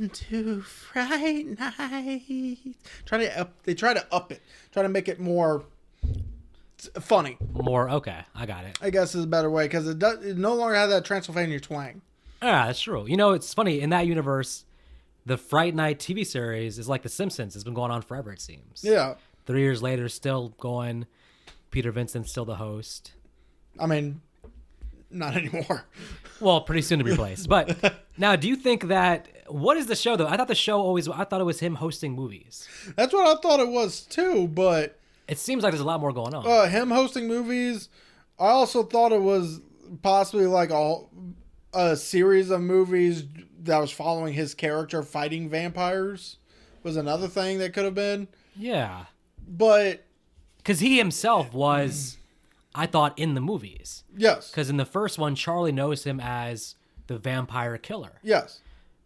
Welcome to Fright Night. They try to up it. Try to make it more funny. More, okay, I got it. I guess is a better way because it no longer has that Transylvania twang. Yeah, that's true. You know, it's funny, in that universe, the Fright Night TV series is like The Simpsons. It's been going on forever, it seems. Yeah. 3 years later, still going. Peter Vincent's still the host. I mean, not anymore. Well, pretty soon to be replaced. But now, do you think that, what is the show though? I thought it was him hosting movies. That's what I thought it was too, but It seems like there's a lot more going on. him hosting movies, I also thought it was possibly like a series of movies that was following his character fighting vampires was another thing that could have been. Yeah. But Because he himself was, I thought, in the movies. yes. Because in the first one, Charlie knows him as the vampire killer. Yes.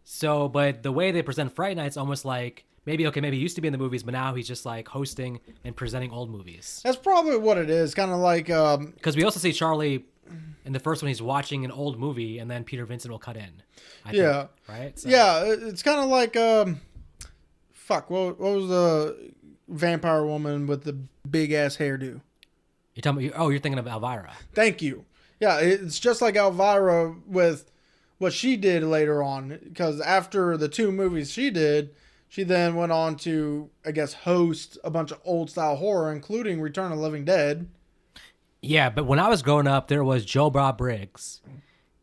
So, but the way they present Fright Night's almost like, maybe he used to be in the movies, but now he's just like hosting and presenting old movies. That's probably what it is. Kind of like Because we also see Charlie in the first one, he's watching an old movie, and then Peter Vincent will cut in. I think, right? So, yeah, it's kind of like what was the vampire woman with the big ass hairdo? You're talking about, you're thinking of Elvira. Thank you. Yeah, it's just like Elvira with what she did later on. Because after the 2 movies she did, she then went on to, I guess, host a bunch of old style horror, including Return of the Living Dead. Yeah, but when I was growing up, there was Joe Bob Briggs,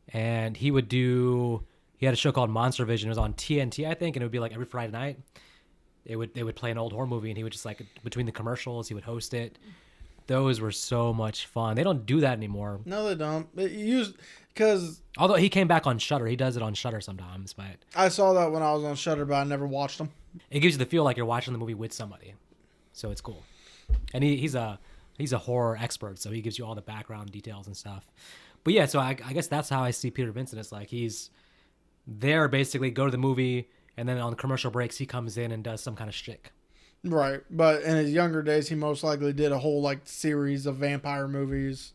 and he had a show called Monster Vision. It was on TNT, I think, and it would be like every Friday night. They would play an old horror movie, and he would just like, between the commercials, he would host it. Those were so much fun. They don't do that anymore. No, they don't. Because Although he came back on Shudder. He does it on Shudder sometimes, but I saw that when I was on Shudder, but I never watched them. it gives you the feel like you're watching the movie with somebody. So it's cool. And he's a horror expert, so he gives you all the background details and stuff. But yeah, so I guess that's how I see Peter Vincent. It's like he's there basically, go to the movie, and then on commercial breaks, he comes in and does some kind of shtick. Right, but in his younger days, he most likely did a whole like series of vampire movies.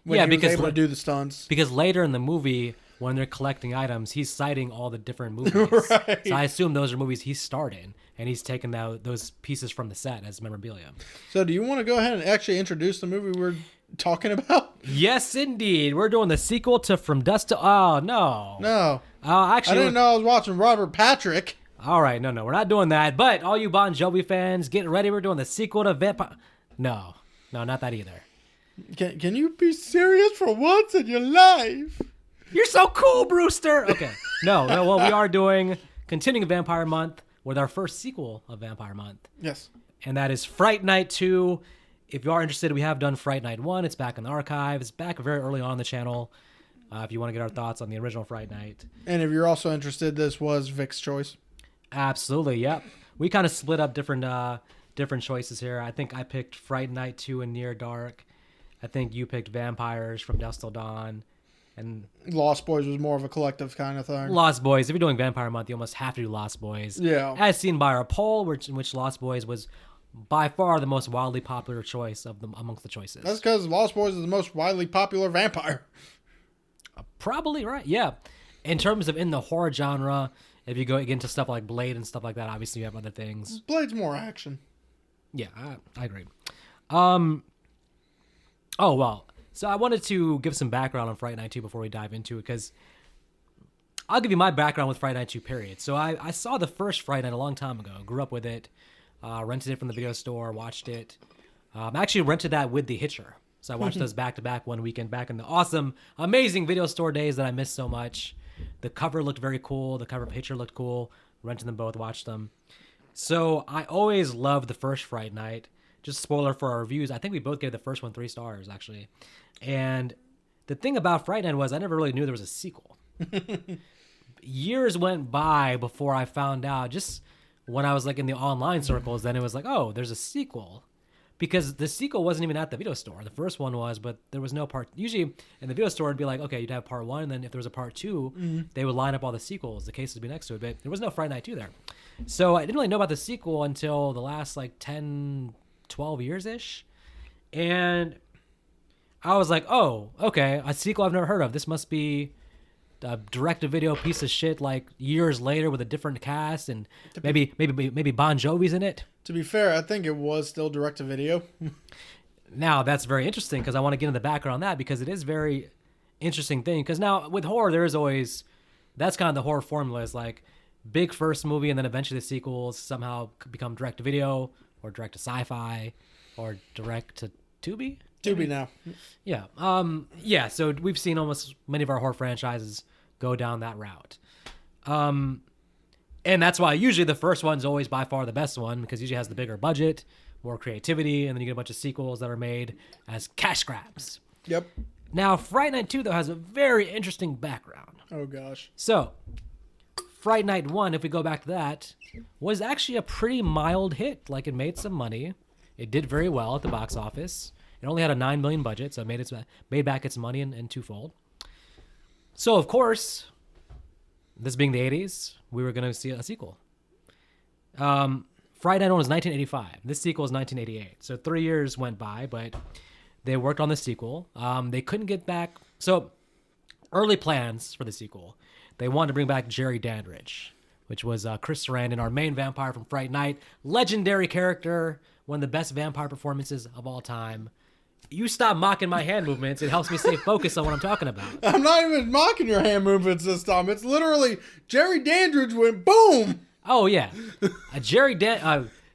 When he was able to do the stunts. Because later in the movie, when they're collecting items, he's citing all the different movies. Right. So I assume those are movies he starred in, and he's taken those pieces from the set as memorabilia. So do you want to go ahead and actually introduce the movie we're talking about? Yes, indeed. We're doing the sequel to From Dusk to... Oh, no. No. Actually, I didn't know I was watching Robert Patrick. All right, no, we're not doing that. But all you Bon Jovi fans, get ready. We're doing the sequel to Vampire... No, not that either. Can you be serious for once in your life? You're so cool, Brewster. Okay. No, well, we are doing continuing Vampire Month with our first sequel of Vampire Month. Yes. And that is Fright Night 2. If you are interested, we have done Fright Night 1. It's back in the archives. Back very early on the channel. If you want to get our thoughts on the original Fright Night. And if you're also interested, this was Vic's choice. Absolutely, yep. We kind of split up different choices here. I think I picked Fright Night 2 and Near Dark. I think you picked Vampires From Dusk Till Dawn. And Lost Boys was more of a collective kind of thing. Lost Boys. If you're doing Vampire Month, you almost have to do Lost Boys. Yeah. As seen by our poll, in which Lost Boys was by far the most wildly popular choice amongst the choices. That's because Lost Boys is the most widely popular vampire. Probably right, yeah. In terms of in the horror genre, if you go into stuff like Blade and stuff like that, obviously you have other things. Blade's more action. Yeah, I agree. Oh, well, so I wanted to give some background on Fright Night 2 before we dive into it, because I'll give you my background with Fright Night 2, period. So I saw the first Fright Night a long time ago, grew up with it, rented it from the video store, watched it. Actually rented that with The Hitcher. So I watched those back-to-back one weekend back in the awesome, amazing video store days that I missed so much. The cover looked very cool. The cover of Hitcher looked cool. Rented them both, watched them. So I always loved the first Fright Night. Just spoiler for our reviews, I think we both gave the first one 3 stars, actually. And the thing about Fright Night was I never really knew there was a sequel. Years went by before I found out, just when I was like in the online circles, then it was like, oh, there's a sequel. Because the sequel wasn't even at the video store. The first one was, but there was no part. Usually in the video store, it'd be like, okay, you'd have part 1, and then if there was a part 2, they would line up all the sequels. The cases would be next to it, but there was no Friday Night 2 there. So I didn't really know about the sequel until the last like 10, 12 years-ish. And I was like, oh, okay, a sequel I've never heard of. This must be a direct-to-video piece of shit like years later with a different cast and maybe Bon Jovi's in it. To be fair, I think it was still direct to video. Now that's very interesting because I want to get into the background on that because it is very interesting thing. Because now with horror, there is always that's kind of the horror formula is like big first movie and then eventually the sequels somehow become direct to video or direct to sci-fi or direct to Tubi. Tubi now. Yeah. Yeah. So we've seen almost many of our horror franchises go down that route. And that's why usually the first one's always by far the best one because usually it has the bigger budget, more creativity, and then you get a bunch of sequels that are made as cash grabs. Yep. Now, Fright Night 2, though, has a very interesting background. Oh, gosh. So, Fright Night 1, if we go back to that, was actually a pretty mild hit. Like, it made some money. It did very well at the box office. It only had a $9 million budget, so it made back its money in twofold. So, of course, this being the 80s, we were going to see a sequel. Fright Night 1 was 1985. This sequel is 1988. So 3 years went by, but they worked on the sequel. They couldn't get back. So early plans for the sequel, they wanted to bring back Jerry Dandridge, which was Chris Sarandon, our main vampire from Fright Night. Legendary character, one of the best vampire performances of all time. You stop mocking my hand movements. It helps me stay focused on what I'm talking about. I'm not even mocking your hand movements this time. It's literally Jerry Dandridge went boom. Oh, yeah.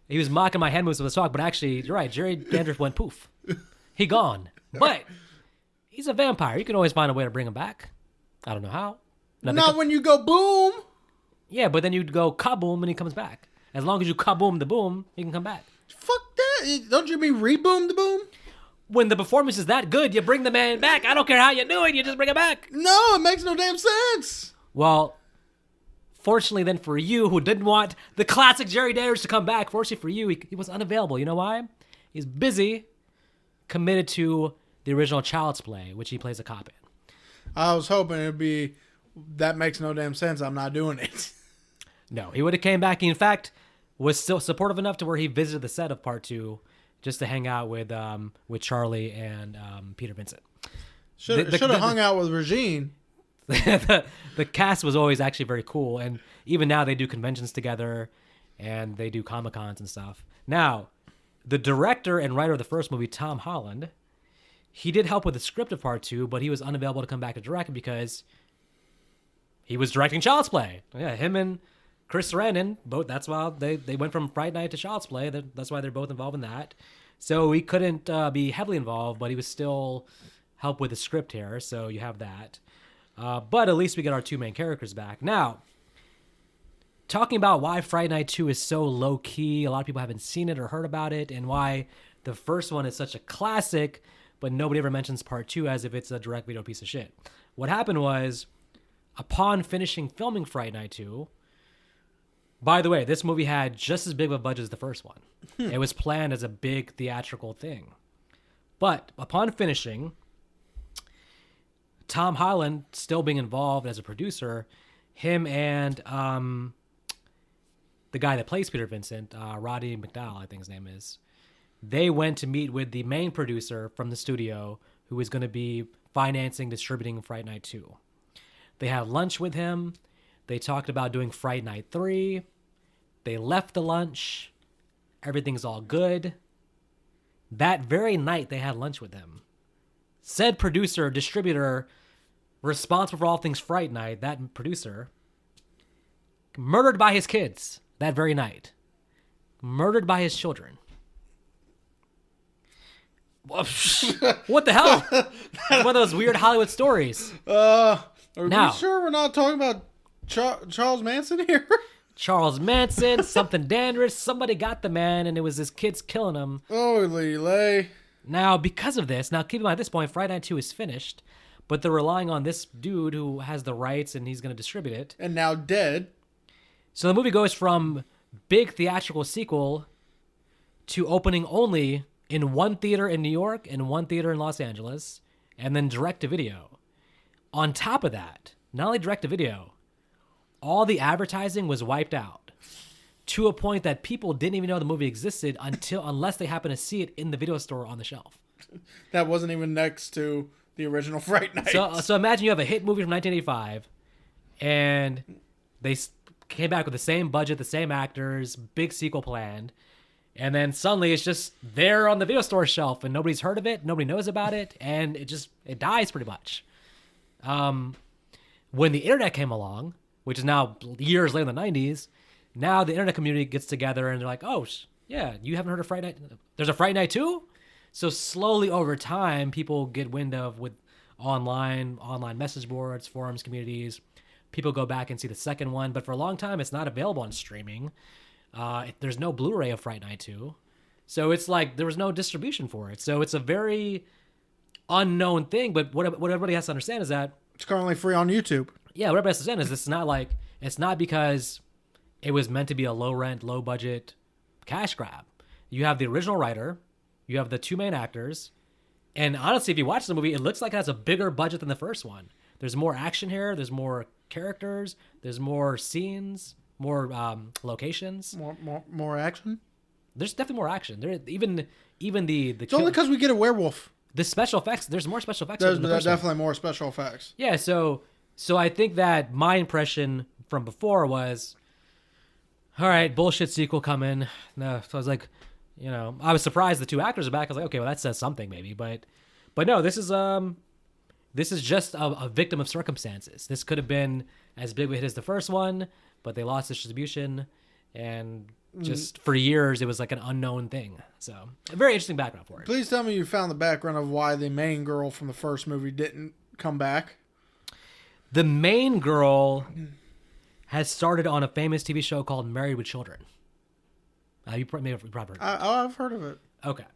He was mocking my hand moves with the talk, but actually, you're right. Jerry Dandridge went poof. He gone. But he's a vampire. You can always find a way to bring him back. I don't know how. Not when you go boom. Yeah, but then you go kaboom and he comes back. As long as you kaboom the boom, he can come back. Fuck that. Don't you mean reboom the boom? When the performance is that good, you bring the man back. I don't care how you do it. You just bring him back. No, it makes no damn sense. Well, fortunately then for you who didn't want the classic Jerry Dandridge to come back, fortunately for you, he was unavailable. You know why? He's busy, committed to the original Child's Play, which he plays a cop in. I was hoping it'd be, that makes no damn sense. I'm not doing it. No, he would have came back. He, in fact, was still supportive enough to where he visited the set of Part 2 just to hang out with Charlie and Peter Vincent. Should have hung out with Regine. The cast was always actually very cool, and even now they do conventions together and they do Comic-Cons and stuff. Now, the director and writer of the first movie, Tom Holland, he did help with the script of Part 2, but he was unavailable to come back to direct because he was directing Child's Play. Yeah, him and Chris Sarandon, both. That's why they went from Fright Night to Child's Play. That's why they're both involved in that. So he couldn't be heavily involved, but he was still help with the script here. So you have that. But at least we get our two main characters back. Now, talking about why Fright Night 2 is so low-key, a lot of people haven't seen it or heard about it, and why the first one is such a classic, but nobody ever mentions Part 2 as if it's a direct video piece of shit. What happened was, upon finishing filming Fright Night 2, by the way, this movie had just as big of a budget as the first one. It was planned as a big theatrical thing. But upon finishing, Tom Holland, still being involved as a producer, him and the guy that plays Peter Vincent, Roddy McDowall, I think his name is, they went to meet with the main producer from the studio who was going to be financing, distributing Fright Night 2. They had lunch with him. They talked about doing Fright Night 3. They left the lunch. Everything's all good. That very night, they had lunch with him. Said producer, distributor, responsible for all things Fright Night, that producer, murdered by his kids that very night. Murdered by his children. What the hell? It's one of those weird Hollywood stories. Are Now, we sure we're not talking about Charles Manson here? Charles Manson, something Dandridge, somebody got the man, and it was his kids killing him. Holy lay. Now, because of this, now keep in mind at this point, Friday Night 2 is finished, but they're relying on this dude who has the rights and he's going to distribute it. And now dead. So the movie goes from big theatrical sequel to opening only in one theater in New York and one theater in Los Angeles, and then direct to video. On top of that, not only direct to video, all the advertising was wiped out to a point that people didn't even know the movie existed unless they happened to see it in the video store on the shelf. That wasn't even next to the original Fright Night. So imagine you have a hit movie from 1985 and they came back with the same budget, the same actors, big sequel planned. And then suddenly it's just there on the video store shelf and nobody's heard of it. Nobody knows about it. And it dies pretty much. When the internet came along, which is now years later in the 90s, now the internet community gets together and they're like, oh, yeah, you haven't heard of Fright Night? There's a Fright Night 2? So slowly over time, people get wind of with online message boards, forums, communities. People go back and see the second one. But for a long time, it's not available on streaming. There's no Blu-ray of Fright Night 2. So it's like there was no distribution for it. So it's a very unknown thing. But what everybody has to understand is that it's currently free on YouTube. Yeah, what everybody has to understand is it's not because it was meant to be a low rent, low budget cash grab. You have the original writer, you have the two main actors, and honestly, if you watch the movie, it looks like it has a bigger budget than the first one. There's more action here. There's more characters. There's more scenes. More locations. More action. There's definitely more action. There even the. It's only because we get a werewolf. The special effects. There's more special effects. There's definitely more special effects. Yeah. So I think that my impression from before was, all right, bullshit sequel coming. No, so I was like, I was surprised the two actors are back. I was like, okay, well that says something maybe, but no, this is just a victim of circumstances. This could have been as big of a hit as the first one. But they lost distribution, and just for years, it was like an unknown thing. So, a very interesting background for it. Please tell me you found the background of why the main girl from the first movie didn't come back. The main girl has started on a famous TV show called Married with Children. You probably heard of it. I've heard of it. Okay.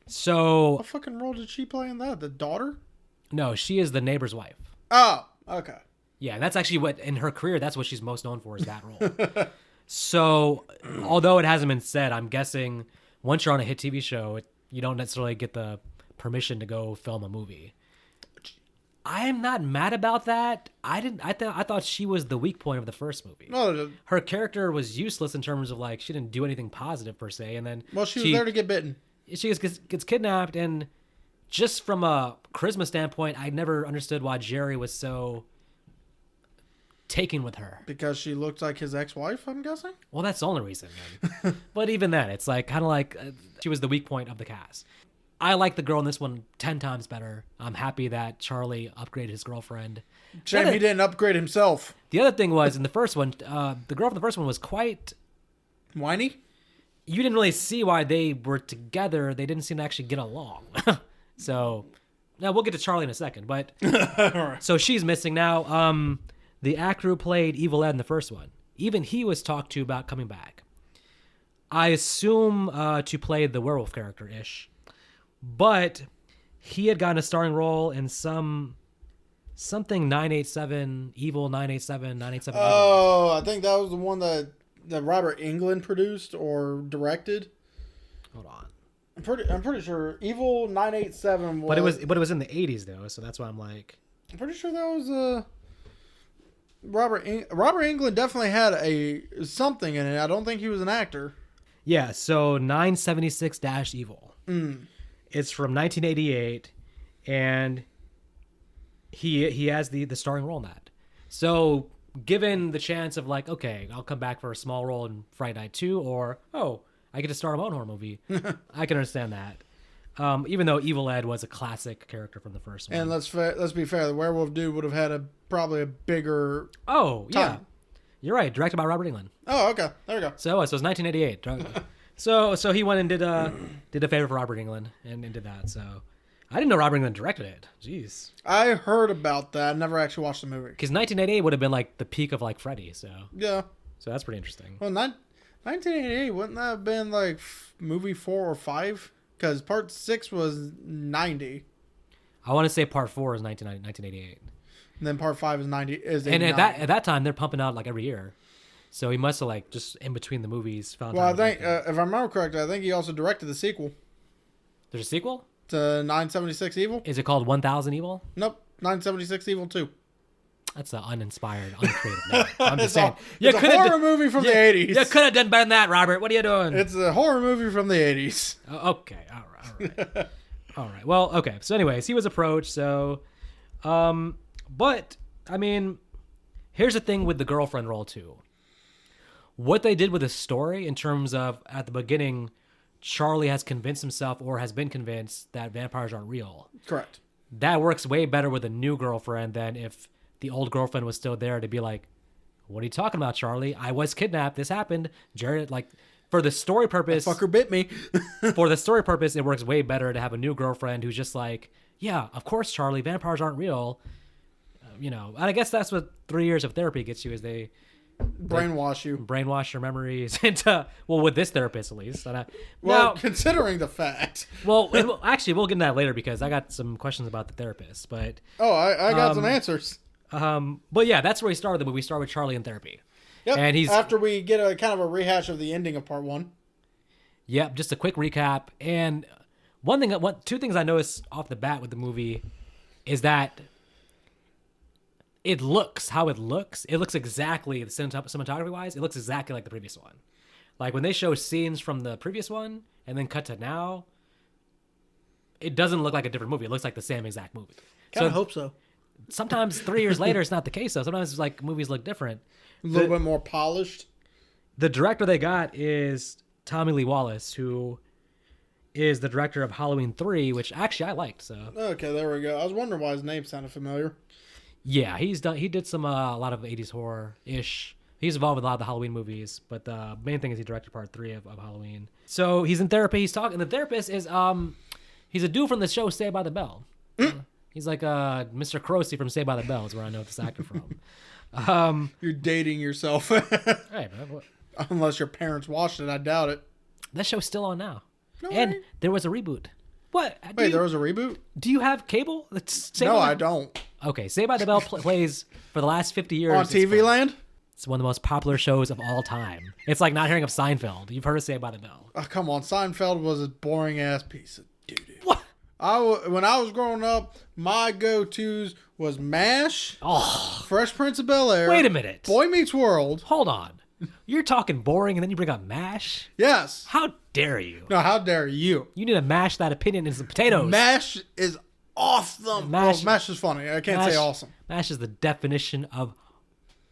So... What fucking role did she play in that? The daughter? No, she is the neighbor's wife. Oh, okay. Yeah, that's actually what, in her career, that's what she's most known for is that role. So, although it hasn't been said, I'm guessing once you're on a hit TV show, you don't necessarily get the permission to go film a movie. I am not mad about that. I thought she was the weak point of the first movie. No, her character was useless in terms of she didn't do anything positive per se, and then she was there to get bitten. She gets kidnapped, and just from a charisma standpoint, I never understood why Jerry was so taken with her. Because she looked like his ex-wife, I'm guessing? Well, that's the only reason. But even then, it's she was the weak point of the cast. I like the girl in this one 10 times better. I'm happy that Charlie upgraded his girlfriend. Shame he didn't upgrade himself. The other thing was, in the first one, the girl from the first one was quite... whiny? You didn't really see why they were together. They didn't seem to actually get along. So, now we'll get to Charlie in a second. But so she's missing now. The actor who played Evil Ed in the first one, even he was talked to about coming back. I assume to play the werewolf character-ish. But he had gotten a starring role in something 987, Evil 987, 987. Oh, I think that was the one that Robert Englund produced or directed. Hold on. I'm pretty sure Evil 987 was... But it was in the 80s, though, so that's why I'm like... I'm pretty sure that was... Robert Englund definitely had something in it. I don't think he was an actor. Yeah, so 976-Evil. It's from 1988, and he has the starring role in that. So given the chance of okay, I'll come back for a small role in Fright Night 2, or I get to star in my own horror movie, I can understand that. Even though Evil Ed was a classic character from the first one. And let's be fair, the werewolf dude would have had probably a bigger time. Yeah. You're right, directed by Robert Englund. Oh, okay. There we go. So it was 1988. So he went and did a favor for Robert Englund and did that. So I didn't know Robert Englund directed it. Jeez. I heard about that. I never actually watched the movie. Because 1988 would have been the peak of Freddy. So yeah. So that's pretty interesting. Well, 1988 wouldn't that have been movie 4 or 5? Because part 6 was 90. I want to say part 4 is 1988. And then part 5 is 90. And at that time they're pumping out every year. So he must have just in between the movies found. Well, I think if I remember correctly, I think he also directed the sequel. There's a sequel to 976 Evil. Is it called 1000 Evil? Nope, 976 Evil 2. That's an uninspired, uncreative name. I'm just saying. It's a horror movie from the 80s. You could have done better than that, Robert. What are you doing? It's a horror movie from the 80s. Okay, all right. All right. Well, okay. So anyways, he was approached. So, but I mean, Here's the thing with the girlfriend role too. What they did with the story in terms of at the beginning, Charlie has convinced himself or has been convinced that vampires aren't real. Correct. That works way better with a new girlfriend than if the old girlfriend was still there to be like, what are you talking about, Charlie? I was kidnapped. This happened. Jared, like, for the story purpose... That fucker bit me. For the story purpose, it works way better to have a new girlfriend who's just like, yeah, of course, Charlie, vampires aren't real. And I guess that's what 3 years of therapy gets you, is they... Brainwash you. Brainwash your memories into... Well, with this therapist, at least. Considering the fact. Actually, we'll get into that later because I got some questions about the therapist, but... Oh, I got some answers. But yeah, that's where we started the movie. We start with Charlie in therapy. Yep. And he's after we get a kind of a rehash of the ending of part 1. Yep, just a quick recap. And two things I noticed off the bat with the movie is that it looks how it looks. It looks exactly, cinematography wise, it looks exactly like the previous one. Like when they show scenes from the previous one and then cut to now, it doesn't look like a different movie. It looks like the same exact movie. Kind of hope so. Sometimes 3 years later, it's not the case though. Sometimes it's like movies look different. A little bit more polished. The director they got is Tommy Lee Wallace, who is the director of Halloween 3, which actually I liked. So okay, there we go. I was wondering why his name sounded familiar. Yeah, he did some a lot of 80s horror ish. He's involved with a lot of the Halloween movies, but the main thing is he directed part 3 of Halloween. So he's in therapy. He's talking. The therapist is he's a dude from the show Saved by the Bell. He's like Mr. Croce from Saved by the Bell is where I know this actor from. You're dating yourself. Hey, man, unless your parents watched it, I doubt it. That show's still on now, No and way. there was a reboot. What? Wait, there was a reboot? Do you have cable? No, I don't. Okay, Saved by the Bell plays for the last 50 years. On TV Land? It's one of the most popular shows of all time. It's like not hearing of Seinfeld. You've heard of Saved by the Bell. Oh, come on. Seinfeld was a boring-ass piece of doo-doo. What? When I was growing up, my go-tos was MASH, Fresh Prince of Bel-Air. Wait a minute. Boy Meets World. Hold on. You're talking boring and then you bring up MASH? Yes. How dare you? No, how dare you? You need to mash that opinion into some potatoes. MASH is awesome. MASH is funny. I can't say awesome. MASH is the definition of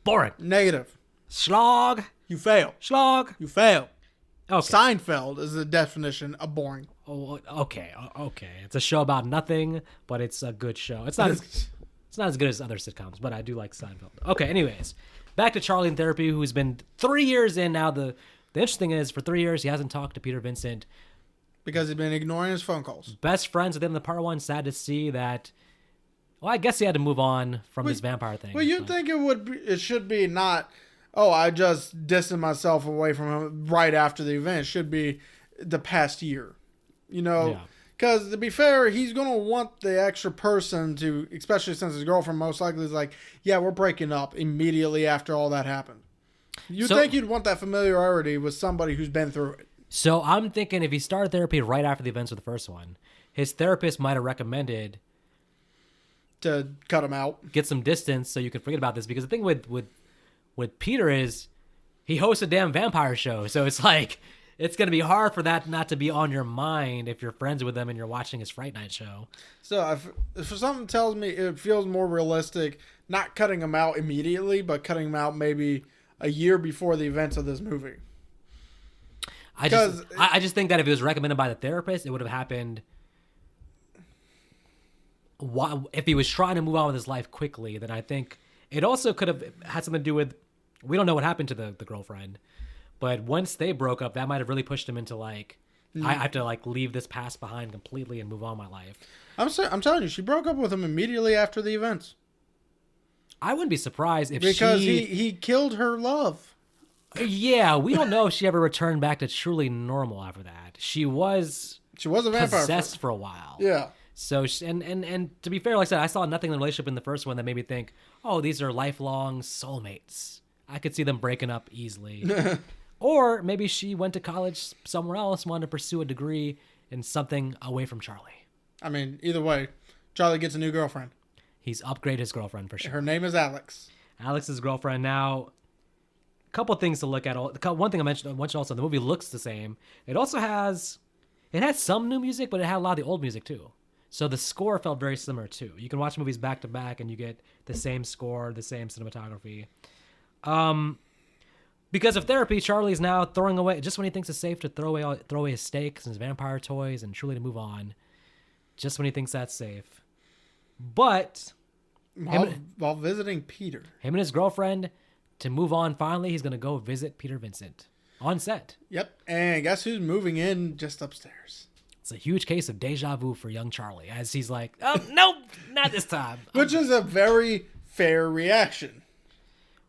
boring. Negative. Slog. You fail. Slog. You fail. Okay. Seinfeld is the definition of boring. Oh, okay. It's a show about nothing, but it's a good show. It's not as good as other sitcoms, but I do like Seinfeld. Okay, anyways. Back to Charlie in therapy, who's been 3 years in now. The interesting is, for 3 years, he hasn't talked to Peter Vincent. Because he's been ignoring his phone calls. Best friends within the part 1. Sad to see that. Well, I guess he had to move on from this vampire thing. Well, you'd think it should be not, I just distanced myself away from him right after the event. It should be the past year. Because to be fair, he's going to want the extra person to, especially since his girlfriend most likely is like, yeah, we're breaking up immediately after all that happened. You'd think you'd want that familiarity with somebody who's been through it. So I'm thinking if he started therapy right after the events of the first one, his therapist might have recommended to cut him out, get some distance so you can forget about this. Because the thing with Peter is he hosts a damn vampire show. So it's like, it's going to be hard for that not to be on your mind if you're friends with him and you're watching his Fright Night show. So if something tells me it feels more realistic, not cutting him out immediately, but cutting him out maybe a year before the events of this movie. I just think that if it was recommended by the therapist, it would have happened. If he was trying to move on with his life quickly, then I think it also could have had something to do with, we don't know what happened to the girlfriend, but once they broke up, that might have really pushed him into like, I have to like leave this past behind completely and move on my life. I'm telling you, she broke up with him immediately after the events. I wouldn't be surprised if because he killed her love. Yeah, we don't know if she ever returned back to truly normal after that. She was a vampire possessed for a while. Yeah. So and to be fair, like I said, I saw nothing in the relationship in the first one that made me think, oh, these are lifelong soulmates. I could see them breaking up easily. Or maybe she went to college somewhere else, wanted to pursue a degree in something away from Charlie. I mean, either way, Charlie gets a new girlfriend. He's upgraded his girlfriend for sure. Her name is Alex. Alex's girlfriend. Now, a couple things to look at. One thing I mentioned also, the movie looks the same. It also has some new music, but it had a lot of the old music too. So the score felt very similar too. You can watch movies back to back and you get the same score, the same cinematography. Because of therapy, Charlie's now throwing away, just when he thinks it's safe to throw away his steaks and his vampire toys and truly to move on, just when he thinks that's safe. But while visiting Peter. Him and his girlfriend, to move on finally, he's going to go visit Peter Vincent on set. Yep. And guess who's moving in just upstairs? It's a huge case of deja vu for young Charlie, as he's like, oh, nope, not this time. Which is a very fair reaction.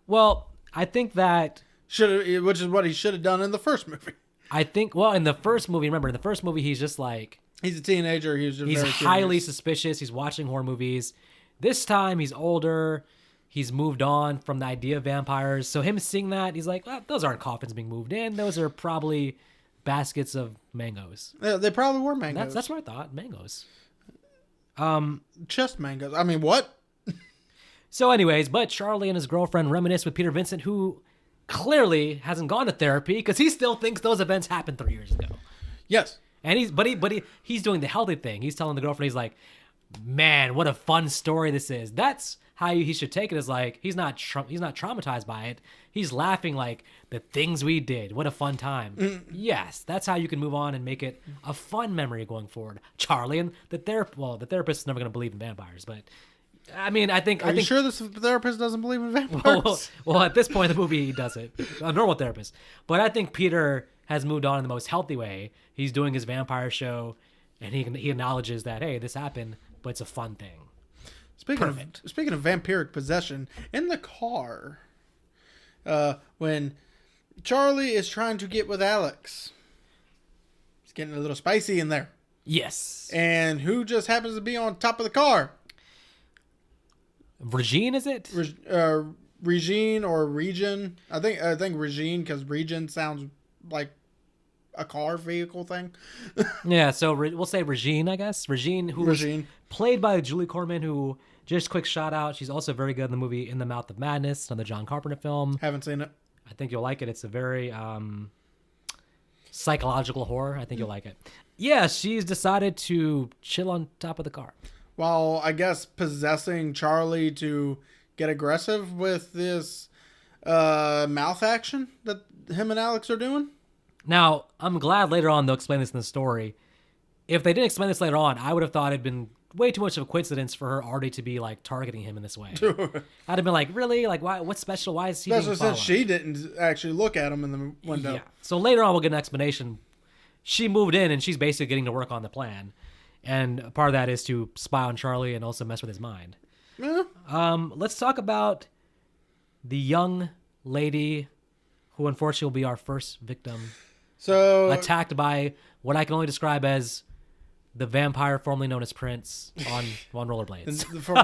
Well, I think that... Which is what he should have done in the first movie. I think, well, in the first movie, remember, in the first movie, he's just like... He's a teenager. He's very highly suspicious. He's watching horror movies. This time, he's older. He's moved on from the idea of vampires. So him seeing that, he's like, well, those aren't coffins being moved in. Those are probably baskets of mangoes. Yeah, they probably were mangoes. That's what I thought. Mangoes. Just mangoes. I mean, what? So anyways, but Charlie and his girlfriend reminisce with Peter Vincent, who clearly hasn't gone to therapy because he still thinks those events happened 3 years ago. Yes. And he's doing the healthy thing. He's telling the girlfriend, he's like, man, what a fun story this is. That's how he should take it, is like, he's not traumatized by it. He's laughing like, the things we did. What a fun time. Yes, that's how you can move on and make it a fun memory going forward. Charlie and the therapist is never going to believe in vampires, but I mean, I think... Are you sure this therapist doesn't believe in vampires? Well, at this point in the movie, he doesn't. A normal therapist. But I think Peter has moved on in the most healthy way. He's doing his vampire show, and he acknowledges that, hey, this happened, but it's a fun thing. Speaking of vampiric possession, in the car, when Charlie is trying to get with Alex, it's getting a little spicy in there. Yes. And who just happens to be on top of the car? Regine, is it? Regine or Region. I think Regine, because Region sounds like a car vehicle thing. Yeah, so we'll say Regine, I guess. Regine, was played by Julie Corman, who, just quick shout out, she's also very good in the movie In the Mouth of Madness, another John Carpenter film. Haven't seen it. I think you'll like it. It's a very psychological horror. I think you'll like it. Yeah, she's decided to chill on top of the car. While, I guess, possessing Charlie to get aggressive with this mouth action that him and Alex are doing. Now, I'm glad later on they'll explain this in the story. If they didn't explain this later on, I would have thought it'd been way too much of a coincidence for her already to be, like, targeting him in this way. I'd have been like, really? Like, why? What's special? Why is he being followed? Especially since she didn't actually look at him in the window. Yeah. So later on, we'll get an explanation. She moved in, and she's basically getting to work on the plan. And part of that is to spy on Charlie and also mess with his mind. Yeah. Let's talk about the young lady who unfortunately will be our first victim. So attacked by what I can only describe as the vampire formerly known as Prince on rollerblades. For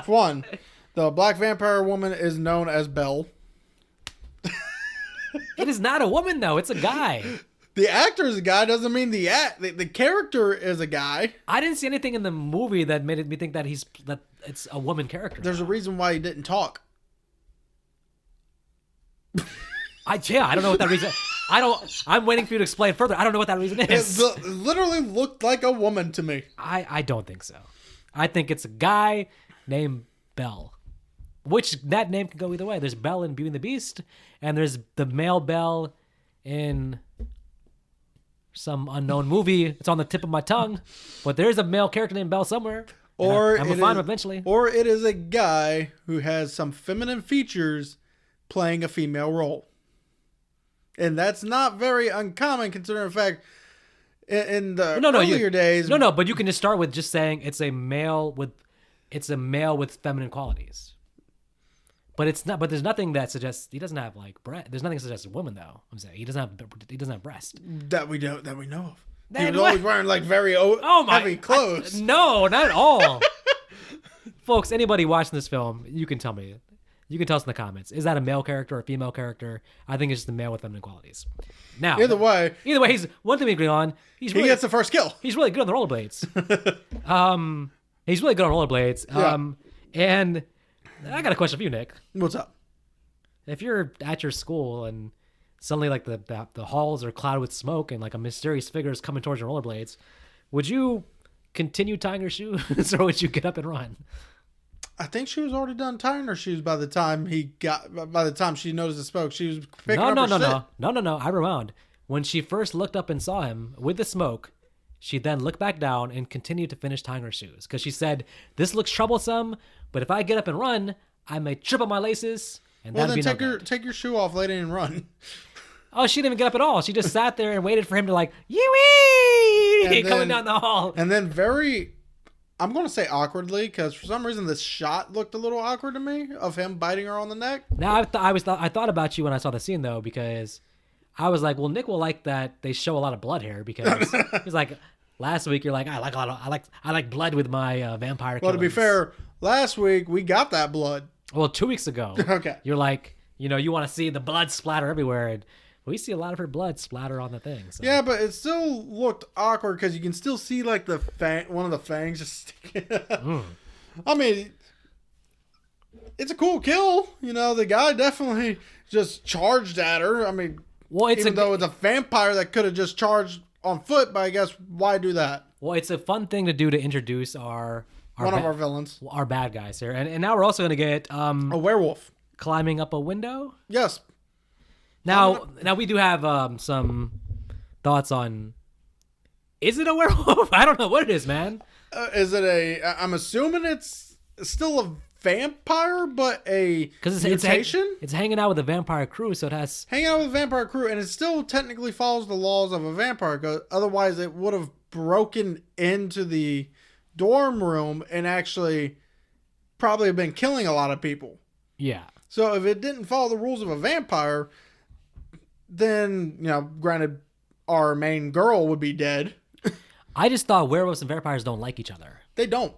one, the black vampire woman is known as Belle. It is not a woman, though. It's a guy. The actor is a guy doesn't mean the character is a guy. I didn't see anything in the movie that made me think that it's a woman character. There's a reason why he didn't talk. I don't know what that reason. I'm waiting for you to explain further. I don't know what that reason is. It literally looked like a woman to me. I don't think so. I think it's a guy named Belle. Which that name can go either way. There's Belle in Beauty and the Beast, and there's the male Belle in some unknown movie. It's on the tip of my tongue, but there's a male character named Belle somewhere. Or I'm gonna find him eventually. Or it is a guy who has some feminine features playing a female role, and that's not very uncommon considering the fact in the earlier days. No, but you can just start with just saying it's a male with feminine qualities. But it's not. But there's nothing that suggests he doesn't have like breast. There's nothing that suggests a woman though. I'm saying he doesn't have breast that we know of. He was always wearing like very heavy clothes. No, not at all. Folks, anybody watching this film, you can tell me. You can tell us in the comments. Is that a male character or a female character? I think it's just a male with feminine qualities. Now, either way, he's one thing we agree on. He gets the first kill. He's really good on the rollerblades. He's really good on rollerblades. And I got a question for you, Nick. What's up? If you're at your school and suddenly like the halls are clouded with smoke and like a mysterious figure is coming towards your rollerblades, would you continue tying her shoes, or would you get up and run? I think she was already done tying her shoes by the time she noticed the smoke. She was picking up her shit. No. I rewound. When she first looked up and saw him with the smoke, she then looked back down and continued to finish tying her shoes. Because she said, this looks troublesome, but if I get up and run, I may trip up my laces. And well, that'd then be take your shoe off, lady, and run. Oh, she didn't even get up at all. She just sat there and waited for him to like, yee coming down the hall. And then I'm going to say awkwardly, because for some reason this shot looked a little awkward to me of him biting her on the neck. Now, I thought about you when I saw the scene, though, because I was like, well, Nick will like that they show a lot of blood here, because he's like, last week you're like, I like blood with my vampire killings. Well, to be fair, last week we got that blood. Well, 2 weeks ago. Okay. You're like, you want to see the blood splatter everywhere, and we see a lot of her blood splatter on the thing. So. Yeah, but it still looked awkward because you can still see like one of the fangs just sticking out. I mean, it's a cool kill. The guy definitely just charged at her. I mean, even though it's a vampire that could have just charged on foot, but I guess why do that? Well, it's a fun thing to do to introduce our villains, our bad guys here, and now we're also going to get a werewolf climbing up a window. Yes. Now we do have some thoughts on. Is it a werewolf? I don't know what it is, man. Is it I'm assuming it's still a vampire, but a mutation. It's hanging out with a vampire crew, so it has hanging out with a vampire crew, and it still technically follows the laws of a vampire. Cause otherwise, it would have broken into the dorm room and actually probably have been killing a lot of people. Yeah. So if it didn't follow the rules of a vampire, then, granted, our main girl would be dead. I just thought werewolves and vampires don't like each other. They don't.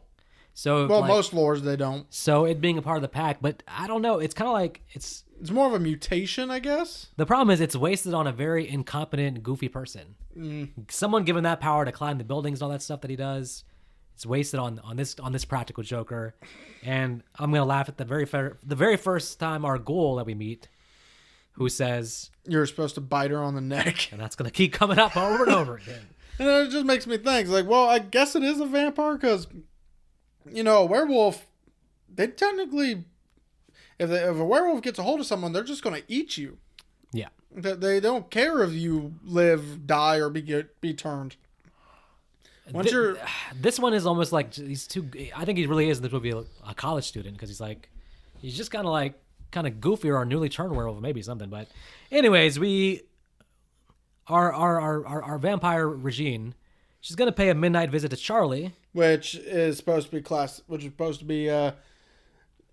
So most lores they don't. So it being a part of the pack, but I don't know. It's kind of like it's more of a mutation, I guess. The problem is it's wasted on a very incompetent, goofy person. Someone given that power to climb the buildings and all that stuff that he does, it's wasted on this practical joker. And I'm gonna laugh at the very first time our ghoul that we meet, who says you're supposed to bite her on the neck, and that's gonna keep coming up over and over again. And it just makes me think, like, well, I guess it is a vampire because, a werewolf, they technically, if a werewolf gets a hold of someone, they're just going to eat you. Yeah. They don't care if you live, die, or be turned. This one is almost like he's too. I think he really is in this movie a college student because he's just kind of goofy or a newly turned werewolf, maybe something. But anyways, Our vampire Regine, she's gonna pay a midnight visit to Charlie, which is supposed to be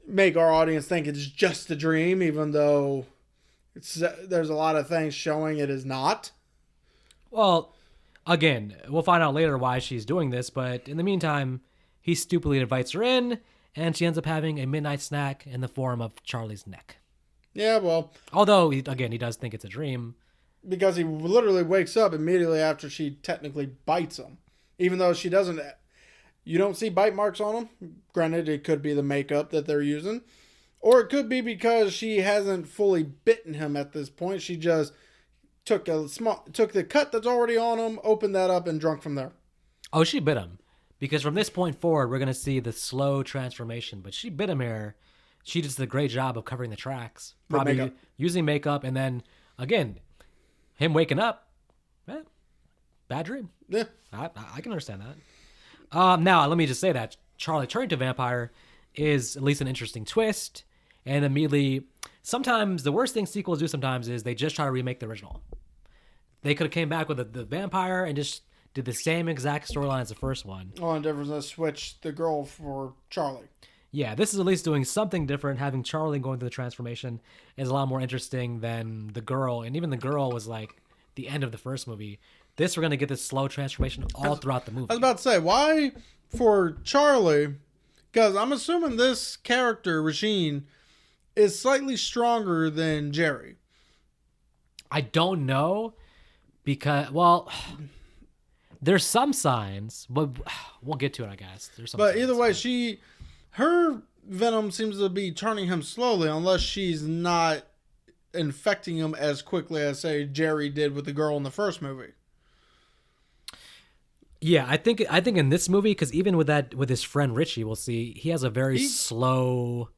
make our audience think it's just a dream, even though there's a lot of things showing it is not. Well, again, we'll find out later why she's doing this, but in the meantime, he stupidly invites her in, and she ends up having a midnight snack in the form of Charlie's neck. Yeah, well, although he does think it's a dream. Because he literally wakes up immediately after she technically bites him. Even though she doesn't... You don't see bite marks on him. Granted, it could be the makeup that they're using. Or it could be because she hasn't fully bitten him at this point. She just took the cut that's already on him, opened that up, and drunk from there. Oh, she bit him. Because from this point forward, we're going to see the slow transformation. But she bit him here. She does a great job of covering the tracks. Probably using makeup. And then, again... him waking up, bad dream. Yeah. I can understand that. Now, let me just say that Charlie turning to vampire is at least an interesting twist. And immediately, sometimes the worst thing sequels do sometimes is they just try to remake the original. They could have came back with the vampire and just did the same exact storyline as the first one. Only difference is switch the girl for Charlie. Yeah, this is at least doing something different. Having Charlie going through the transformation is a lot more interesting than the girl. And even the girl was like the end of the first movie. This, we're going to get this slow transformation all throughout the movie. I was about to say, why for Charlie? Because I'm assuming this character, Regine, is slightly stronger than Jerry. I don't know. Because, well, there's some signs. But we'll get to it, I guess. But either way, her venom seems to be turning him slowly, unless she's not infecting him as quickly as, say, Jerry did with the girl in the first movie. Yeah, I think in this movie, because even with his friend Richie, we'll see he has a very slow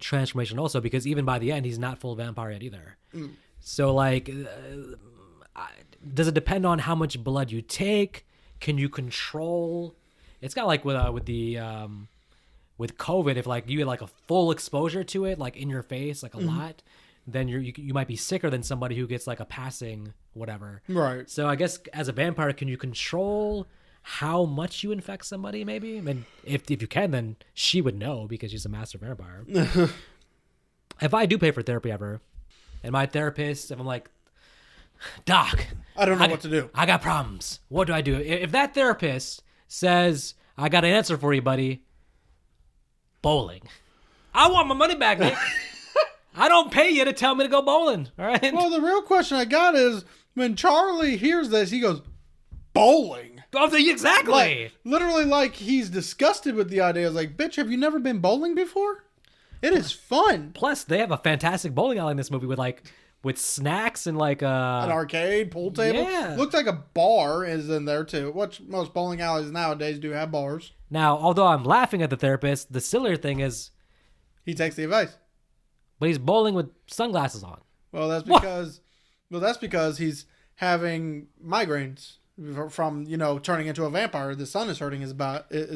transformation also, because even by the end he's not full vampire yet either. So like, does it depend on how much blood you take? Can you control? It's got like with COVID, if like you get like a full exposure to it, like in your face, like a lot, then you might be sicker than somebody who gets like a passing whatever. Right. So I guess as a vampire, can you control how much you infect somebody? Maybe. I mean, if you can, then she would know because she's a master vampire. If I do pay for therapy ever, and my therapist, if I'm like, Doc, I don't know what to do. I got problems. What do I do? If that therapist says, I got an answer for you, buddy, bowling. I want my money back, Nick. I don't pay you to tell me to go bowling. All right. Well, the real question I got is when Charlie hears this, he goes, bowling. Exactly. Like, literally, like he's disgusted with the idea. It's like, bitch, have you never been bowling before? It is fun. Plus, they have a fantastic bowling alley in this movie with snacks and like an arcade, pool table. Yeah. Looks like a bar is in there too. Which most bowling alleys nowadays do have bars. Now, although I'm laughing at the therapist, the sillier thing is he takes the advice. But he's bowling with sunglasses on. Well, that's because he's having migraines from turning into a vampire. The sun is hurting his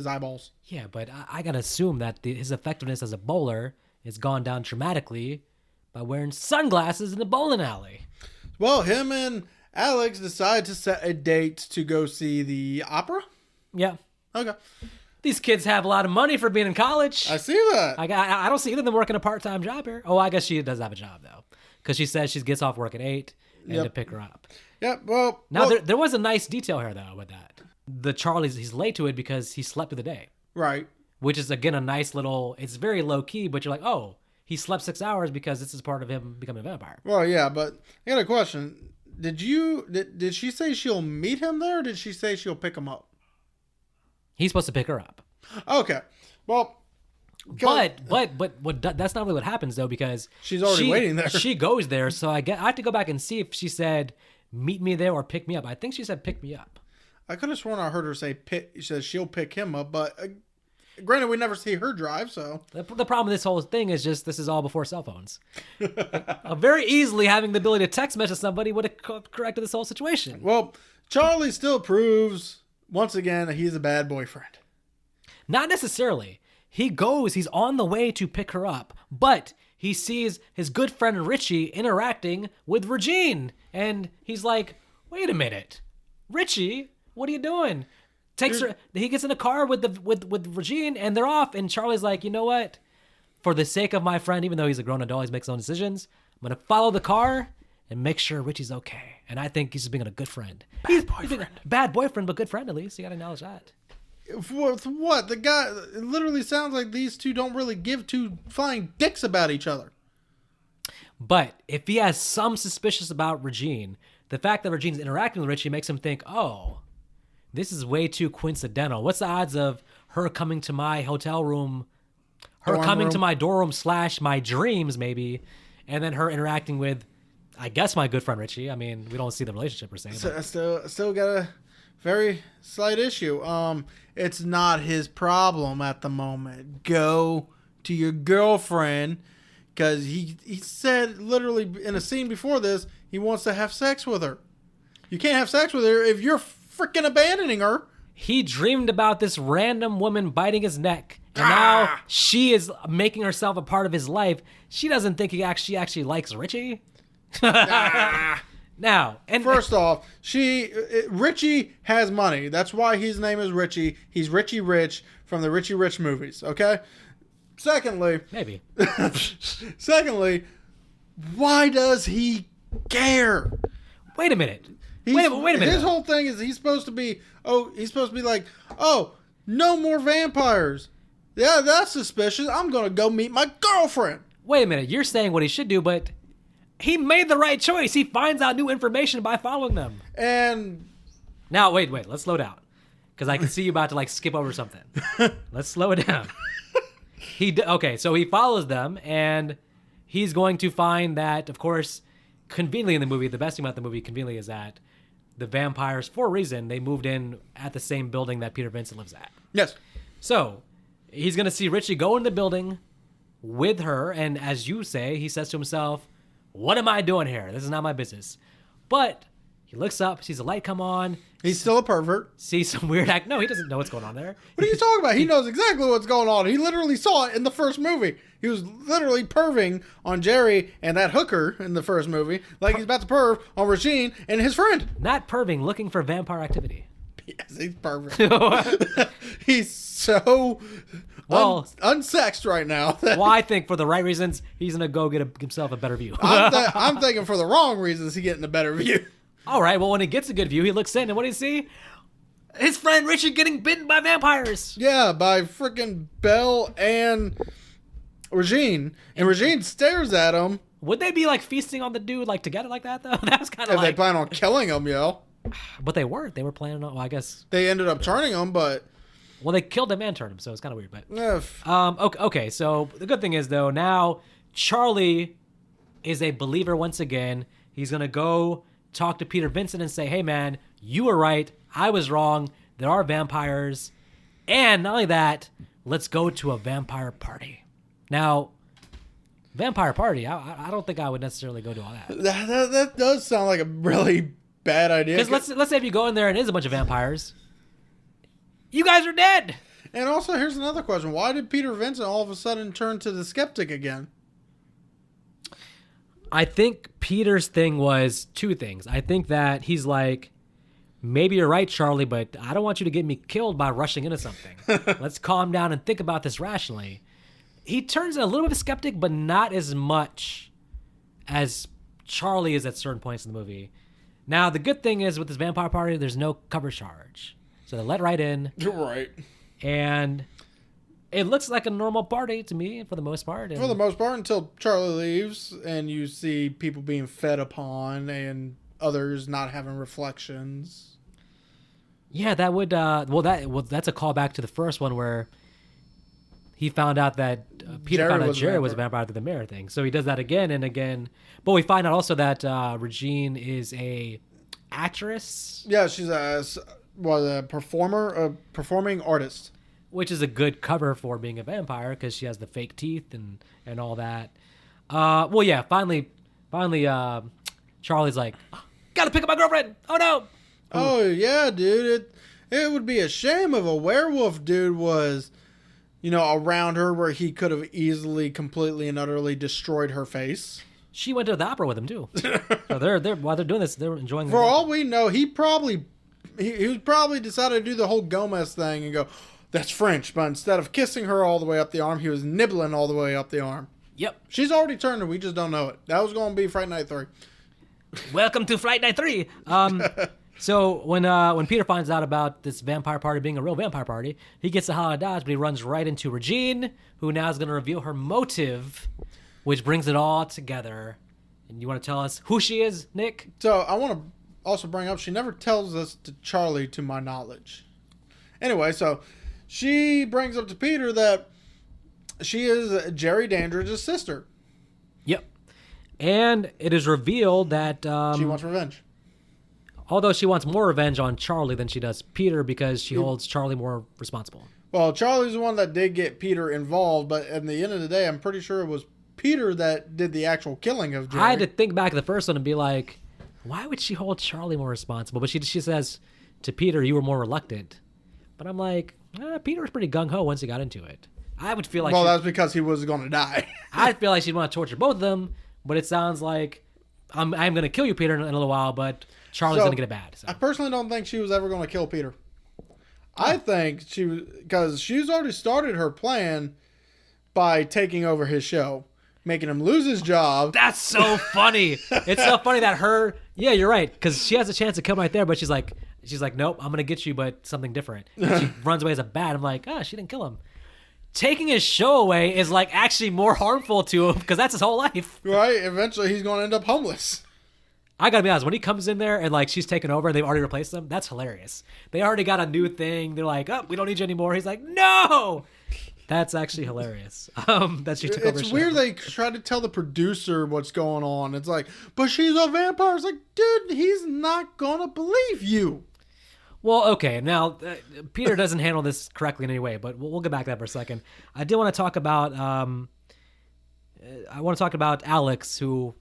eyeballs. Yeah, but I gotta assume that his effectiveness as a bowler has gone down dramatically by wearing sunglasses in the bowling alley. Well, him and Alex decide to set a date to go see the opera. Yeah. Okay. These kids have a lot of money for being in college. I see that. I don't see either of them working a part-time job here. Oh, I guess she does have a job, though. Because she says she gets off work at 8 and to pick her up. Yep, well... Now, there was a nice detail here, though, with that. The Charlie's, he's late to it because he slept through the day. Right. Which is, again, a nice little... It's very low-key, but you're like, oh, he slept 6 hours because this is part of him becoming a vampire. Well, yeah, but I got a question. Did she say she'll meet him there, or did she say she'll pick him up? He's supposed to pick her up. Okay. Well... But that's not really what happens though, because she's already waiting there. She goes there, so I have to go back and see if she said meet me there or pick me up. I think she said pick me up. I could have sworn I heard her say pick. She says she'll pick him up, but granted, we never see her drive. So the problem with this whole thing is just this is all before cell phones. Very easily having the ability to text message somebody would have corrected this whole situation. Well, Charlie still proves once again that he's a bad boyfriend. Not necessarily. He's on the way to pick her up, but he sees his good friend Richie interacting with Regine. And he's like, wait a minute, Richie, what are you doing? He gets in a car with Regine and they're off. And Charlie's like, you know what? For the sake of my friend, even though he's a grown adult, he makes his own decisions. I'm going to follow the car and make sure Richie's okay. And I think he's just being a good friend. Bad boyfriend, but good friend at least. You got to acknowledge that. What? The guy, it literally sounds like these two don't really give two flying dicks about each other. But if he has some suspicious about Regine, the fact that Regine's interacting with Richie makes him think, oh, this is way too coincidental. What's the odds of her coming to my hotel room, to my dorm room / my dreams maybe, and then her interacting with, I guess, my good friend Richie. I mean, we don't see the relationship per se. Still got a very slight issue. It's not his problem at the moment. Go to your girlfriend, because he said literally in a scene before this he wants to have sex with her. You can't have sex with her if you're freaking abandoning her. He dreamed about this random woman biting his neck, and now she is making herself a part of his life. She doesn't think she actually likes Richie. Now, and first off, Richie has money. That's why his name is Richie. He's Richie Rich from the Richie Rich movies. Okay. Secondly, why does he care? Wait a minute. Wait a minute. His whole thing is he's supposed to be like, oh, no more vampires. Yeah, that's suspicious. I'm gonna go meet my girlfriend. Wait a minute. You're saying what he should do, but he made the right choice. He finds out new information by following them. And now, wait. Let's slow down, because I can see you about to skip over something. Let's slow it down. So he follows them, and he's going to find that, of course, conveniently in the movie, the best thing about the movie conveniently is that the vampires, for a reason, they moved in at the same building that Peter Vincent lives at. Yes. So he's going to see Richie go in the building with her. And as you say, he says to himself, what am I doing here? This is not my business. But he looks up, sees a light come on. He's still a pervert. Sees some weird act. No, he doesn't know what's going on there. What are you talking about? He knows exactly what's going on. He literally saw it in the first movie. He was literally perving on Jerry and that hooker in the first movie, like he's about to perv on Regine and his friend. Not perving, looking for vampire activity. Yes, he's pervert. He's so unsexed right now. Well, I think for the right reasons, he's going to go get himself a better view. I'm thinking for the wrong reasons, he's getting a better view. All right, well, when he gets a good view, he looks in, and what do you see? His friend Richard getting bitten by vampires. Yeah, by freaking Belle and Regine. And Regine stares at him. Would they be, like, feasting on the dude, like, together like that, though? That was kind of If they plan on killing him, yo. But they weren't. They were planning on, well, I guess. They ended up turning him, but... Well, they killed him and turned him, so it's kind of weird, but... Okay, okay, so the good thing is, though, now Charlie is a believer once again. He's going to go talk to Peter Vincent and say, hey, man, you were right. I was wrong. There are vampires. And not only that, let's go to a vampire party. Now, vampire party, I don't think I would necessarily go to all that. That does sound like a really bad idea. Because let's say if you go in there and it is a bunch of vampires, you guys are dead. And also, here's another question. Why did Peter Vincent all of a sudden turn to the skeptic again? I think Peter's thing was two things. I think that he's like, maybe you're right, Charlie, but I don't want you to get me killed by rushing into something. Let's calm down and think about this rationally. He turns a little bit of a skeptic, but not as much as Charlie is at certain points in the movie. Now, the good thing is with this vampire party, there's no cover charge. So they let right in. You're right. And it looks like a normal party to me for the most part. And for the most part, until Charlie leaves and you see people being fed upon and others not having reflections. Yeah, that would that's a callback to the first one where he found out that Peter found out Jerry was a vampire through the mirror thing. So he does that again and again. But we find out also that Regine is a actress. Yeah, she's a performer, a performing artist. Which is a good cover for being a vampire because she has the fake teeth and all that. Finally, Charlie's like, gotta pick up my girlfriend. Oh, no. Oh, yeah, dude. It would be a shame if a werewolf dude was, around her where he could have easily, completely, and utterly destroyed her face. She went to the opera with him, too. So they're while they're doing this, they're enjoying For all we know, he probably decided to do the whole Gomez thing and go, that's French. But instead of kissing her all the way up the arm, he was nibbling all the way up the arm. Yep. She's already turned and we just don't know it. That was going to be Fright Night 3. Welcome to Fright Night 3. So when Peter finds out about this vampire party being a real vampire party, he gets a holler dodge, but he runs right into Regine, who now is going to reveal her motive, which brings it all together. And you want to tell us who she is, Nick? So I want to also bring up, she never tells us to Charlie, to my knowledge. Anyway, so she brings up to Peter that she is Jerry Dandridge's sister. Yep. And it is revealed that... she wants revenge. Although she wants more revenge on Charlie than she does Peter because she holds Charlie more responsible. Well, Charlie's the one that did get Peter involved, but at the end of the day, I'm pretty sure it was Peter that did the actual killing of Jerry. I had to think back to the first one and be like, why would she hold Charlie more responsible? But she says to Peter, you were more reluctant. But I'm like, Peter was pretty gung-ho once he got into it. I would feel like... Well, that's because he was going to die. I'd feel like she'd want to torture both of them, but it sounds like I'm going to kill you, Peter, in a little while, but Charlie's going to get it bad. So. I personally don't think she was ever going to kill Peter. I think she was... Because she's already started her plan by taking over his show, making him lose his job. That's so funny. It's so funny that her... Yeah, you're right, because she has a chance to come right there, but she's like, nope, I'm going to get you, but something different. She runs away as a bat. I'm like, she didn't kill him. Taking his show away is like actually more harmful to him because that's his whole life. Right? Eventually he's going to end up homeless. I gotta be honest, when he comes in there and like she's taken over and they've already replaced him, that's hilarious. They already got a new thing. They're like, oh, we don't need you anymore. He's like, no. That's actually hilarious. That she took over. It's weird they try to tell the producer what's going on. It's like, but she's a vampire. It's like, dude, he's not gonna believe you. Well, okay. Now, Peter doesn't handle this correctly in any way, but we'll get back to that for a second. I did want to talk about. I want to talk about Alex, who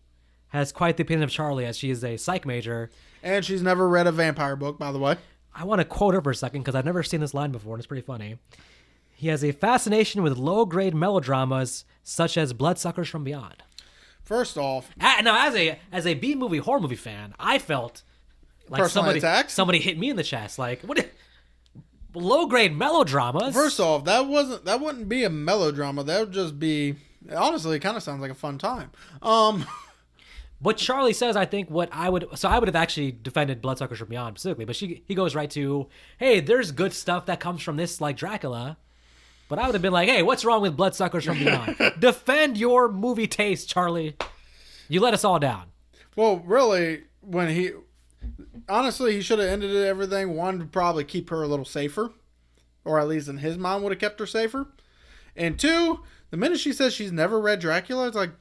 has quite the opinion of Charlie, as she is a psych major, and she's never read a vampire book, by the way. I want to quote her for a second because I've never seen this line before, and it's pretty funny. He has a fascination with low-grade melodramas such as Bloodsuckers from Beyond. First off, now as a B-movie horror movie fan, I felt like somebody hit me in the chest. Like, what? Low-grade melodramas? First off, that wouldn't be a melodrama. That would just be, honestly, it kind of sounds like a fun time. What Charlie says, I think I would have actually defended Bloodsuckers from Beyond specifically, but he goes right to, hey, there's good stuff that comes from this, like Dracula. But I would have been like, hey, what's wrong with Bloodsuckers from Beyond? Defend your movie taste, Charlie. You let us all down. Well, really, honestly, he should have ended everything. One, to probably keep her a little safer, or at least in his mind would have kept her safer. And two, the minute she says she's never read Dracula, it's like,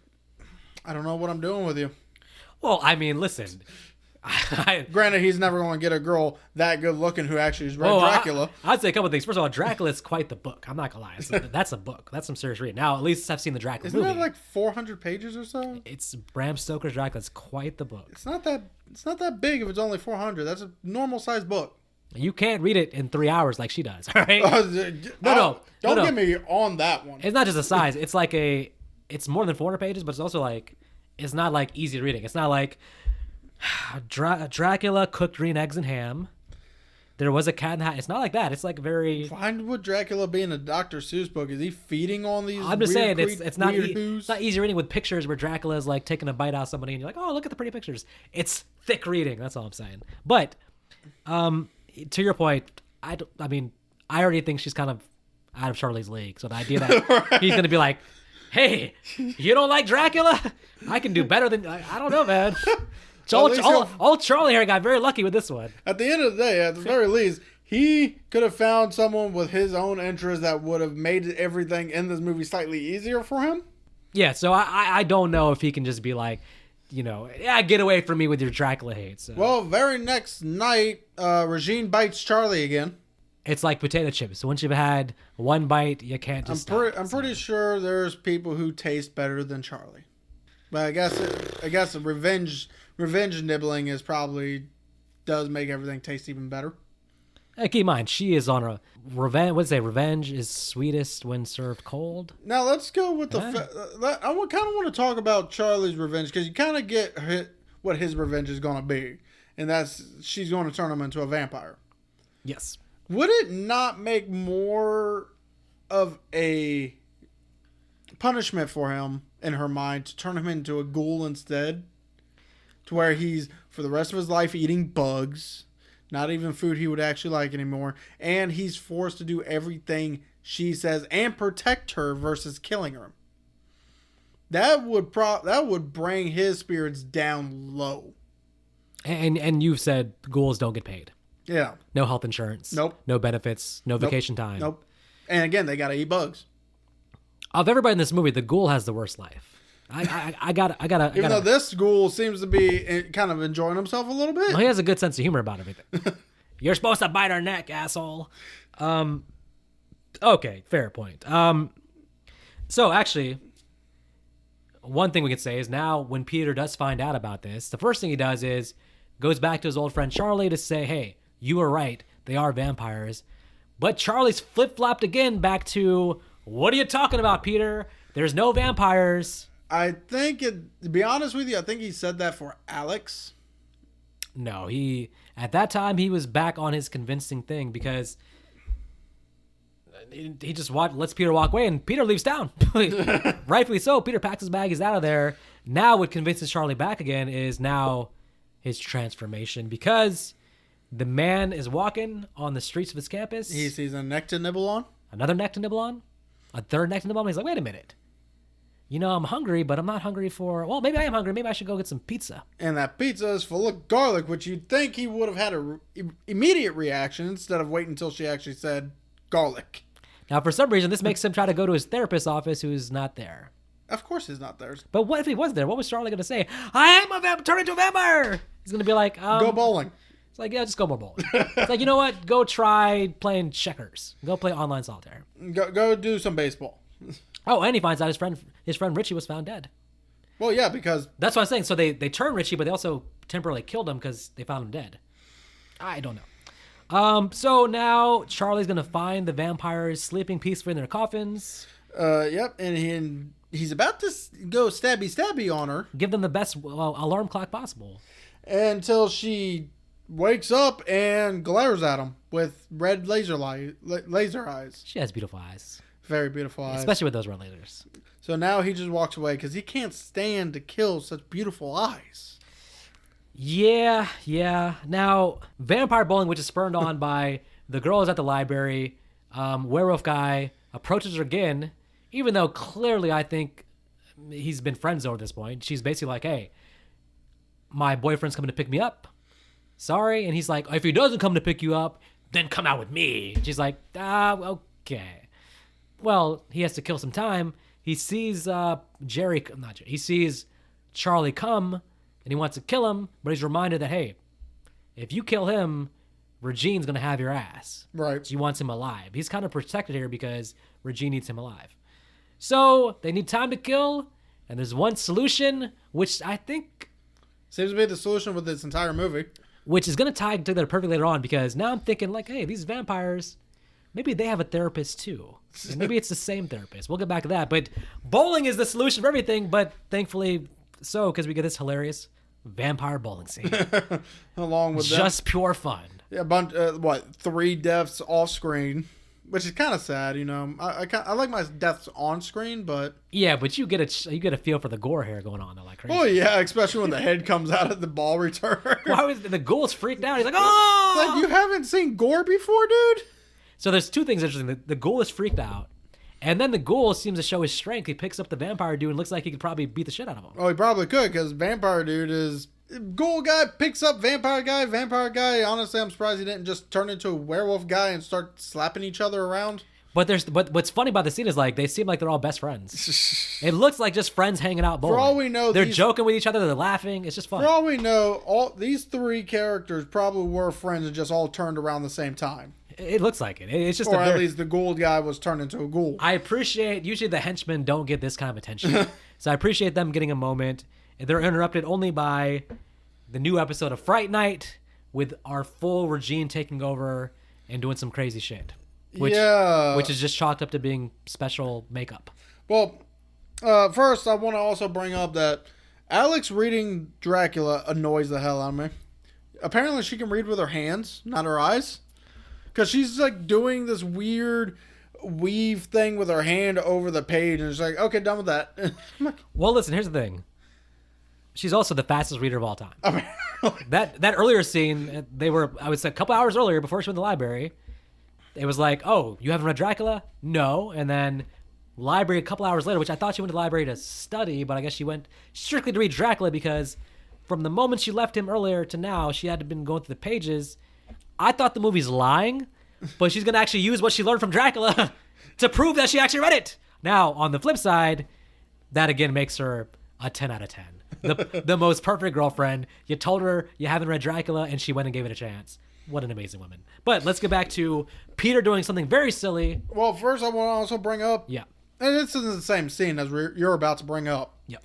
I don't know what I'm doing with you. Well, I mean, listen. Granted, he's never going to get a girl that good looking who actually has read Dracula. I'd say a couple of things. First of all, Dracula is quite the book. I'm not going to lie. That's a book. That's some serious reading. Now, at least I've seen the Dracula movie. Isn't that like 400 pages or so? It's Bram Stoker's Dracula. It's quite the book. It's not that big if it's only 400. That's a normal sized book. You can't read it in 3 hours like she does, all right? Don't get me on that one. It's not just a size. It's like it's more than 400 pages, but it's also like, it's not like easy reading. It's not like Dracula cooked green eggs and ham. There was a cat in the hat. It's not like that. It's like very. Find what Dracula being a Dr. Seuss book. Is he feeding on these? I'm just saying it's not it's not easy reading with pictures where Dracula is like taking a bite out of somebody and you're like, oh, look at the pretty pictures. It's thick reading. That's all I'm saying. But to your point, I mean, I already think she's kind of out of Charlie's league. So the idea that right. He's gonna be like, hey, you don't like Dracula? I can do better than I don't know, man. Old Charlie here got very lucky with this one. At the end of the day, at the very least, he could have found someone with his own interests that would have made everything in this movie slightly easier for him. Yeah, so I don't know if he can just be like, get away from me with your Dracula hate. So. Well, very next night, Regine bites Charlie again. It's like potato chips. So once you've had one bite, you can't just I'm pretty sure there's people who taste better than Charlie. But I guess revenge nibbling is probably does make everything taste even better. Hey, keep in mind, she is on a revenge. What's it say? Revenge is sweetest when served cold. Now let's go with I kind of want to talk about Charlie's revenge because you kind of get what his revenge is going to be, and that's she's going to turn him into a vampire. Yes. Would it not make more of a punishment for him in her mind to turn him into a ghoul instead? To where he's, for the rest of his life, eating bugs, not even food he would actually like anymore, and he's forced to do everything she says and protect her versus killing her. That would bring his spirits down low. And you've said ghouls don't get paid. Yeah. No health insurance. Nope. No benefits. No vacation time. Nope. And again, they gotta eat bugs. Of everybody in this movie, the ghoul has the worst life. I gotta. Even though this ghoul seems to be kind of enjoying himself a little bit. Well, he has a good sense of humor about everything. You're supposed to bite our neck, asshole. Okay, fair point. So actually, one thing we could say is now when Peter does find out about this, the first thing he does is goes back to his old friend Charlie to say, hey, you were right. They are vampires. But Charlie's flip-flopped again back to, what are you talking about, Peter? There's no vampires. I think, to be honest with you, I think he said that for Alex. No, at that time, he was back on his convincing thing because he just lets Peter walk away and Peter leaves town. Rightfully so. Peter packs his bag. He's out of there. Now what convinces Charlie back again is now his transformation because the man is walking on the streets of his campus. He sees a neck to nibble on. Another neck to nibble on. A third neck to nibble on. He's like, wait a minute. I'm hungry, but I'm not hungry for. Well, maybe I am hungry. Maybe I should go get some pizza. And that pizza is full of garlic, which you'd think he would have had a immediate reaction instead of waiting until she actually said garlic. Now, for some reason, this makes him try to go to his therapist's office, who's not there. Of course, he's not there. But what if he was there? What was Charlie going to say? I am a vampire. Turn into a vampire. He's going to be like, go bowling. It's like, yeah, just go more bowling. It's like, you know what? Go try playing checkers. Go play online solitaire. Go do some baseball. Oh, and he finds out his friend Richie was found dead. Well, yeah, because that's what I'm saying. So they turned Richie, but they also temporarily killed him because they found him dead. I don't know. So now Charlie's gonna find the vampires sleeping peacefully in their coffins. Yep, and he's about to go stabby on her. Give them the best alarm clock possible. Until she wakes up and glares at him with red laser eyes. She has beautiful eyes. Very beautiful eyes. Especially with those red lasers. So now he just walks away because he can't stand to kill such beautiful eyes. Yeah. Now, vampire bowling, which is spurned on by the girls at the library, werewolf guy approaches her again, even though clearly I think he's been friends over this point. She's basically like, hey, my boyfriend's coming to pick me up. Sorry. And he's like, if he doesn't come to pick you up, then come out with me. She's like, okay. Well, he has to kill some time. He sees he sees Charlie come, and he wants to kill him, but he's reminded that, hey, if you kill him, Regine's going to have your ass. Right. So he wants him alive. He's kind of protected here because Regine needs him alive. So they need time to kill, and there's one solution, which I think seems to be the solution with this entire movie. Which is going to tie together perfectly later on, because now I'm thinking, like, hey, these vampires, maybe they have a therapist too. And maybe it's the same therapist. We'll get back to that. But bowling is the solution for everything, but thankfully so, because we get this hilarious vampire bowling scene. Along with just pure fun. Yeah, a bunch, 3 deaths off screen, which is kind of sad, you know. I like my deaths on screen, but yeah, but you get a feel for the gore here going on though, like crazy. Oh yeah, especially when the head comes out of the ball return. Why was the ghoul's freaked out? He's like, oh! Like, you haven't seen gore before, dude? So there's two things interesting. The ghoul is freaked out, and then the ghoul seems to show his strength. He picks up the vampire dude and looks like he could probably beat the shit out of him. Oh, he probably could, because vampire dude is... Ghoul guy picks up vampire guy. Vampire guy, honestly, I'm surprised he didn't just turn into a werewolf guy and start slapping each other around. But what's funny about the scene is, like, they seem like they're all best friends. It looks like just friends hanging out bowling. For all we know, they're joking with each other. They're laughing. It's just fun. For all we know, all these 3 characters probably were friends and just all turned around the same time. It looks like it. It's just or at least the ghoul guy was turned into a ghoul. I appreciate, usually the henchmen don't get this kind of attention. So I appreciate them getting a moment. They're interrupted only by the new episode of Fright Night with our full Regine taking over and doing some crazy shit. Which is just chalked up to being special makeup. Well, first I want to also bring up that Alex reading Dracula annoys the hell out of me. Apparently she can read with her hands, not her eyes. Because she's like doing this weird weave thing with her hand over the page, and it's like, okay, done with that. Well, listen, here's the thing. She's also the fastest reader of all time. That earlier scene, I would say a couple hours earlier before she went to the library, it was like, oh, you haven't read Dracula? No. And then library a couple hours later, which I thought she went to the library to study, but I guess she went strictly to read Dracula because from the moment she left him earlier to now, she had been going through the pages. I thought the movie's lying, but she's going to actually use what she learned from Dracula to prove that she actually read it. Now, on the flip side, that again makes her a 10 out of 10. The most perfect girlfriend. You told her you haven't read Dracula, and she went and gave it a chance. What an amazing woman. But let's get back to Peter doing something very silly. Well, first I want to also bring up... Yeah. And this is the same scene as you're about to bring up. Yep.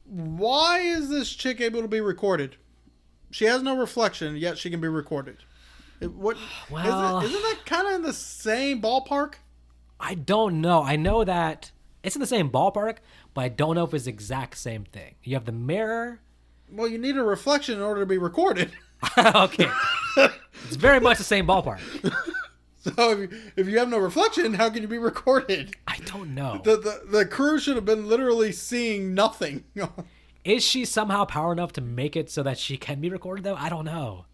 Why is this chick able to be recorded? She has no reflection, yet she can be recorded. Isn't that kind of in the same ballpark? I don't know. I know that it's in the same ballpark, but I don't know if it's the exact same thing. You have the mirror. Well, you need a reflection in order to be recorded. Okay. It's very much the same ballpark. So if you have no reflection, how can you be recorded? I don't know. The crew should have been literally seeing nothing. Is she somehow power enough to make it so that she can be recorded, though? I don't know.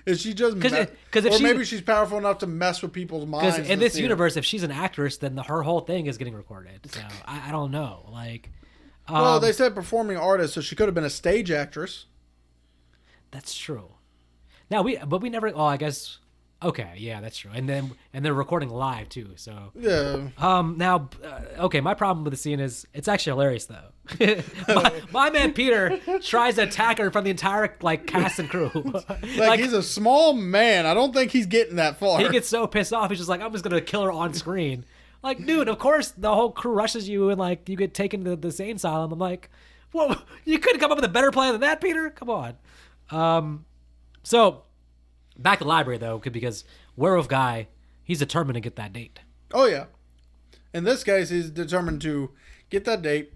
Is she just or maybe she's powerful enough to mess with people's minds? Because in this universe, if she's an actress, then her whole thing is getting recorded. So I don't know. Like, well, they said performing artist, so she could have been a stage actress. That's true. Now we never. Oh, I guess. Okay, yeah, that's true. And they're recording live too. So yeah. Now, okay. My problem with the scene is it's actually hilarious though. my man Peter tries to attack her from the entire cast and crew. like he's a small man. I don't think he's getting that far. He gets so pissed off. He's just like, I'm just gonna kill her on screen. Like, dude, of course the whole crew rushes you and you get taken to the insane asylum. I'm like, whoa, you couldn't come up with a better plan than that, Peter? Come on. So. Back to the library, though, because Werewolf Guy, he's determined to get that date. Oh, yeah. In this case, he's determined to get that date,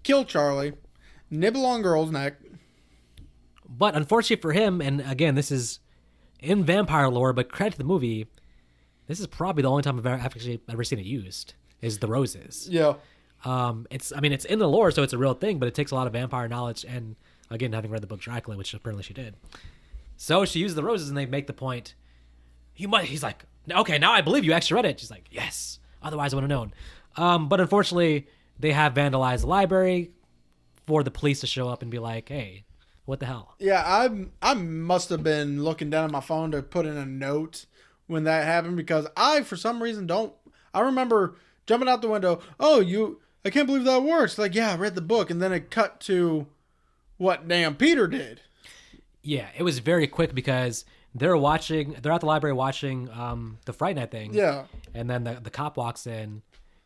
kill Charlie, nibble on girl's neck. But unfortunately for him, and again, this is in vampire lore, but credit to the movie, this is probably the only time I've actually ever seen it used, is the roses. Yeah. It's in the lore, so it's a real thing, but it takes a lot of vampire knowledge, and again, having read the book Dracula, which apparently she did. So she uses the roses, and they make the point. He's like, okay, now I believe you actually read it. She's like, yes. Otherwise, I would have known. But unfortunately, they have vandalized the library for the police to show up and be like, hey, what the hell? Yeah, I must have been looking down at my phone to put in a note when that happened because I, for some reason, don't. I remember jumping out the window. I can't believe that works. Like, yeah, I read the book, and then it cut to what damn Peter did. Yeah, it was very quick because they're at the library watching the Fright Night thing. Yeah. And then the cop walks in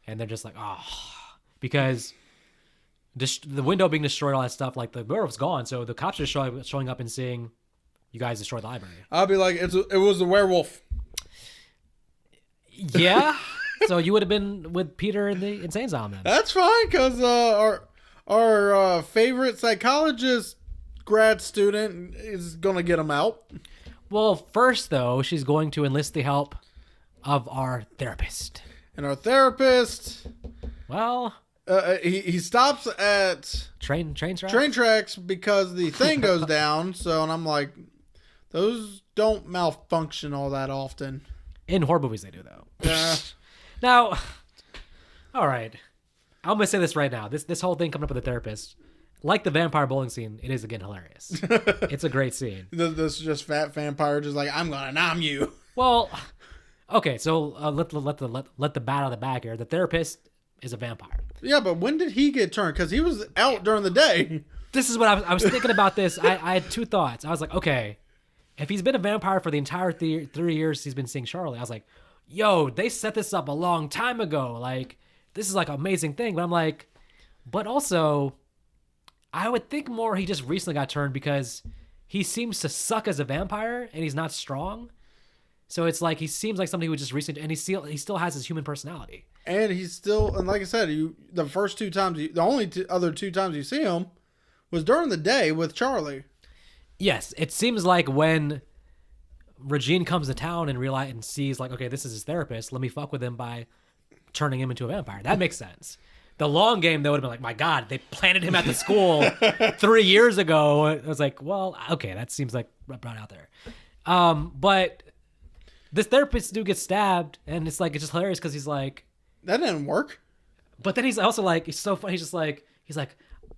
and they're just like, oh, because the window being destroyed, all that stuff, like the werewolf's gone. So the cops are showing up and seeing you guys destroy the library. I'll be like, it was the werewolf. Yeah. So you would have been with Peter in the insane asylum then. That's fine because our favorite psychologist grad student is gonna get him out. Well, first though, she's going to enlist the help of our therapist. And our therapist, well, he stops at train tracks. Train tracks because the thing goes down. So, and I'm like, those don't malfunction all that often. In horror movies, they do though. Yeah. Now, all right, I'm gonna say this right now. This whole thing coming up with the therapist. Like the vampire bowling scene, it is again hilarious. It's a great scene. This just fat vampire just like, I'm gonna nom you. Well, okay, so let the bat out of the bag here. The therapist is a vampire. Yeah, but when did he get turned? Because he was out during the day. This is what I was thinking about this. I had two thoughts. I was like, okay, if he's been a vampire for the entire 3 years he's been seeing Charlie, I was like, yo, they set this up a long time ago. Like, this is like an amazing thing. But I'm like, but also, I would think more he just recently got turned because he seems to suck as a vampire and he's not strong. So it's like he seems like somebody who just recently, and he still has his human personality. And he's still, and like I said, the first 2 times, the only other 2 times you see him was during the day with Charlie. Yes, it seems like when Regine comes to town and sees like, okay, this is his therapist. Let me fuck with him by turning him into a vampire. That makes sense. The long game, though, would have been like, my God, they planted him at the school 3 years ago. I was like, well, okay, that seems like brought out there. But this therapist dude gets stabbed, and it's just hilarious because he's like, that didn't work. But then he's also like, it's so funny. He's like,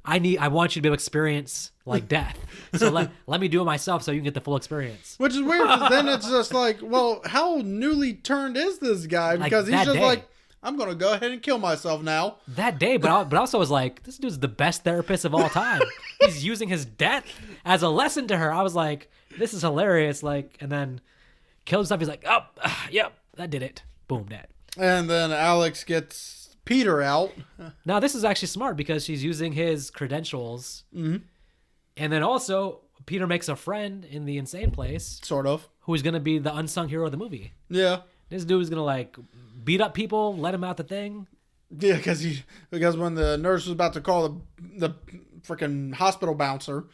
I want you to be able to experience like death. So let me do it myself so you can get the full experience. Which is weird because then it's just like, well, how newly turned is this guy? Because he's just like, I'm going to go ahead and kill myself now. That day, but also was like, this dude's the best therapist of all time. He's using his death as a lesson to her. I was like, this is hilarious. Like, and then kills himself. He's like, oh, yep, that did it. Boom, dead. And then Alex gets Peter out. Now, this is actually smart because she's using his credentials. Mm-hmm. And then also, Peter makes a friend in the insane place. Sort of. Who's going to be the unsung hero of the movie. Yeah. This dude is going to like beat up people, let him out the thing. Yeah, because when the nurse was about to call the freaking hospital bouncer,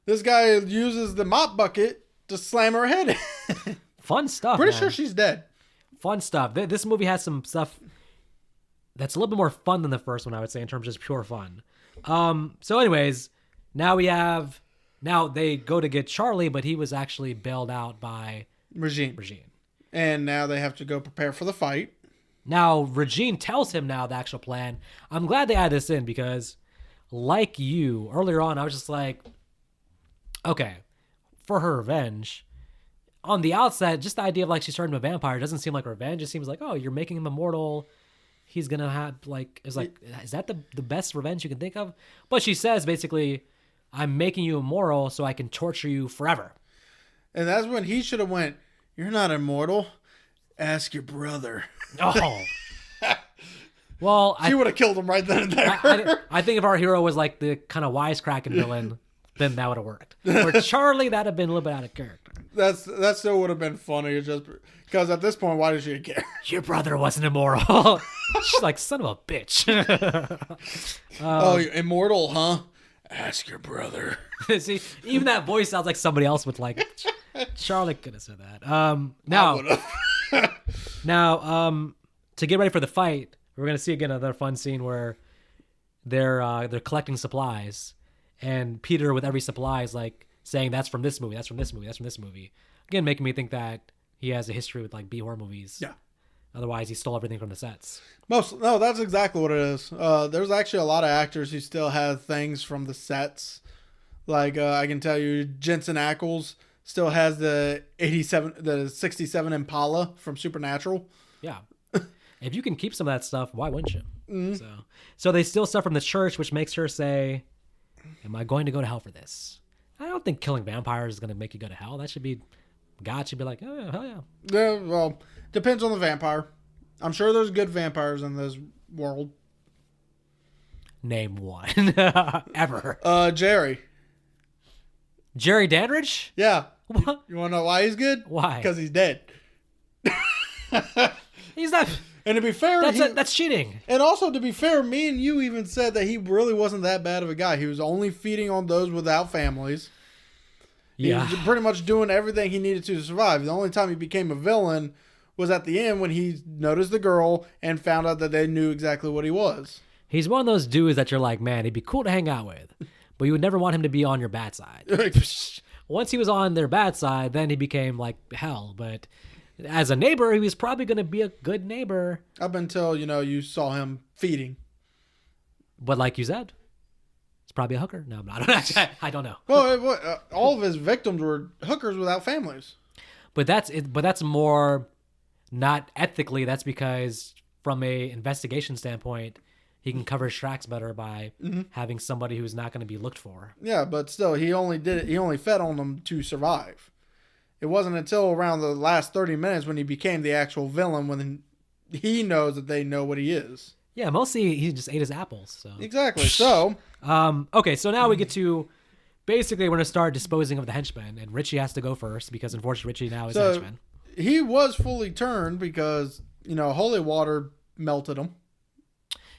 this guy uses the mop bucket to slam her head. Fun stuff. Pretty man. sure she's dead. Fun stuff. This movie has some stuff that's a little bit more fun than the first one, I would say, in terms of just pure fun. So anyways, now we have Now they go to get Charlie, but he was actually bailed out by Regine. Regine. And now they have to go prepare for the fight. Now Regine tells him now the actual plan. I'm glad they add this in because, like you earlier on, I was just like, okay, for her revenge. On the outset, just the idea of like she's turning into a vampire doesn't seem like revenge. It seems like, oh, you're making him immortal. He's gonna have like, is that the best revenge you can think of? But she says basically, I'm making you immortal so I can torture you forever. And that's when he should have went, you're not immortal. Ask your brother. Oh. Well, She would have killed him right then and there. I think if our hero was like the kind of wisecracking villain, then that would have worked. For Charlie, that'd have been a little bit out of character. That still would have been funny, just because at this point, why does she care? Your brother wasn't immortal. She's like, son of a bitch. Oh, you're immortal, huh? Ask your brother. See, even that voice sounds like somebody else would like. Charlie could have said that. Now, to get ready for the fight, we're gonna see again another fun scene where they're collecting supplies, and Peter with every supply is like saying that's from this movie, that's from this movie, that's from this movie. Again, making me think that he has a history with like B-horror movies. Yeah. Otherwise, he stole everything from the sets. No, that's exactly what it is. There's actually a lot of actors who still have things from the sets. Like I can tell you, Jensen Ackles still has the 67 Impala from Supernatural. Yeah. If you can keep some of that stuff, why wouldn't you? Mm-hmm. So they steal stuff from the church, which makes her say, am I going to go to hell for this? I don't think killing vampires is going to make you go to hell. God should be like, oh, hell yeah. Yeah, well, depends on the vampire. I'm sure there's good vampires in this world. Name one. Ever. Jerry. Jerry Dandridge? Yeah. What? You want to know why he's good? Why? Because he's dead. He's not. And to be fair, that's cheating. And also, to be fair, me and you even said that he really wasn't that bad of a guy. He was only feeding on those without families. Yeah. He was pretty much doing everything he needed to survive. The only time he became a villain was at the end when he noticed the girl and found out that they knew exactly what he was. He's one of those dudes that you're like, man, he'd be cool to hang out with, but you would never want him to be on your bad side. Once he was on their bad side, then he became like hell. But as a neighbor, he was probably going to be a good neighbor. Up until, you saw him feeding. But like you said, it's probably a hooker. No, I don't know. Well, all of his victims were hookers without families. But that's more not ethically. That's because from a investigation standpoint, he can cover his tracks better by having somebody who's not going to be looked for. Yeah, but still, he only did it. He only fed on them to survive. It wasn't until around the last 30 minutes when he became the actual villain when he knows that they know what he is. Yeah, mostly he just ate his apples. So exactly. So, okay, so now we get to basically we're going to start disposing of the henchmen, and Richie has to go first because unfortunately Richie now is a henchman. He was fully turned because holy water melted him.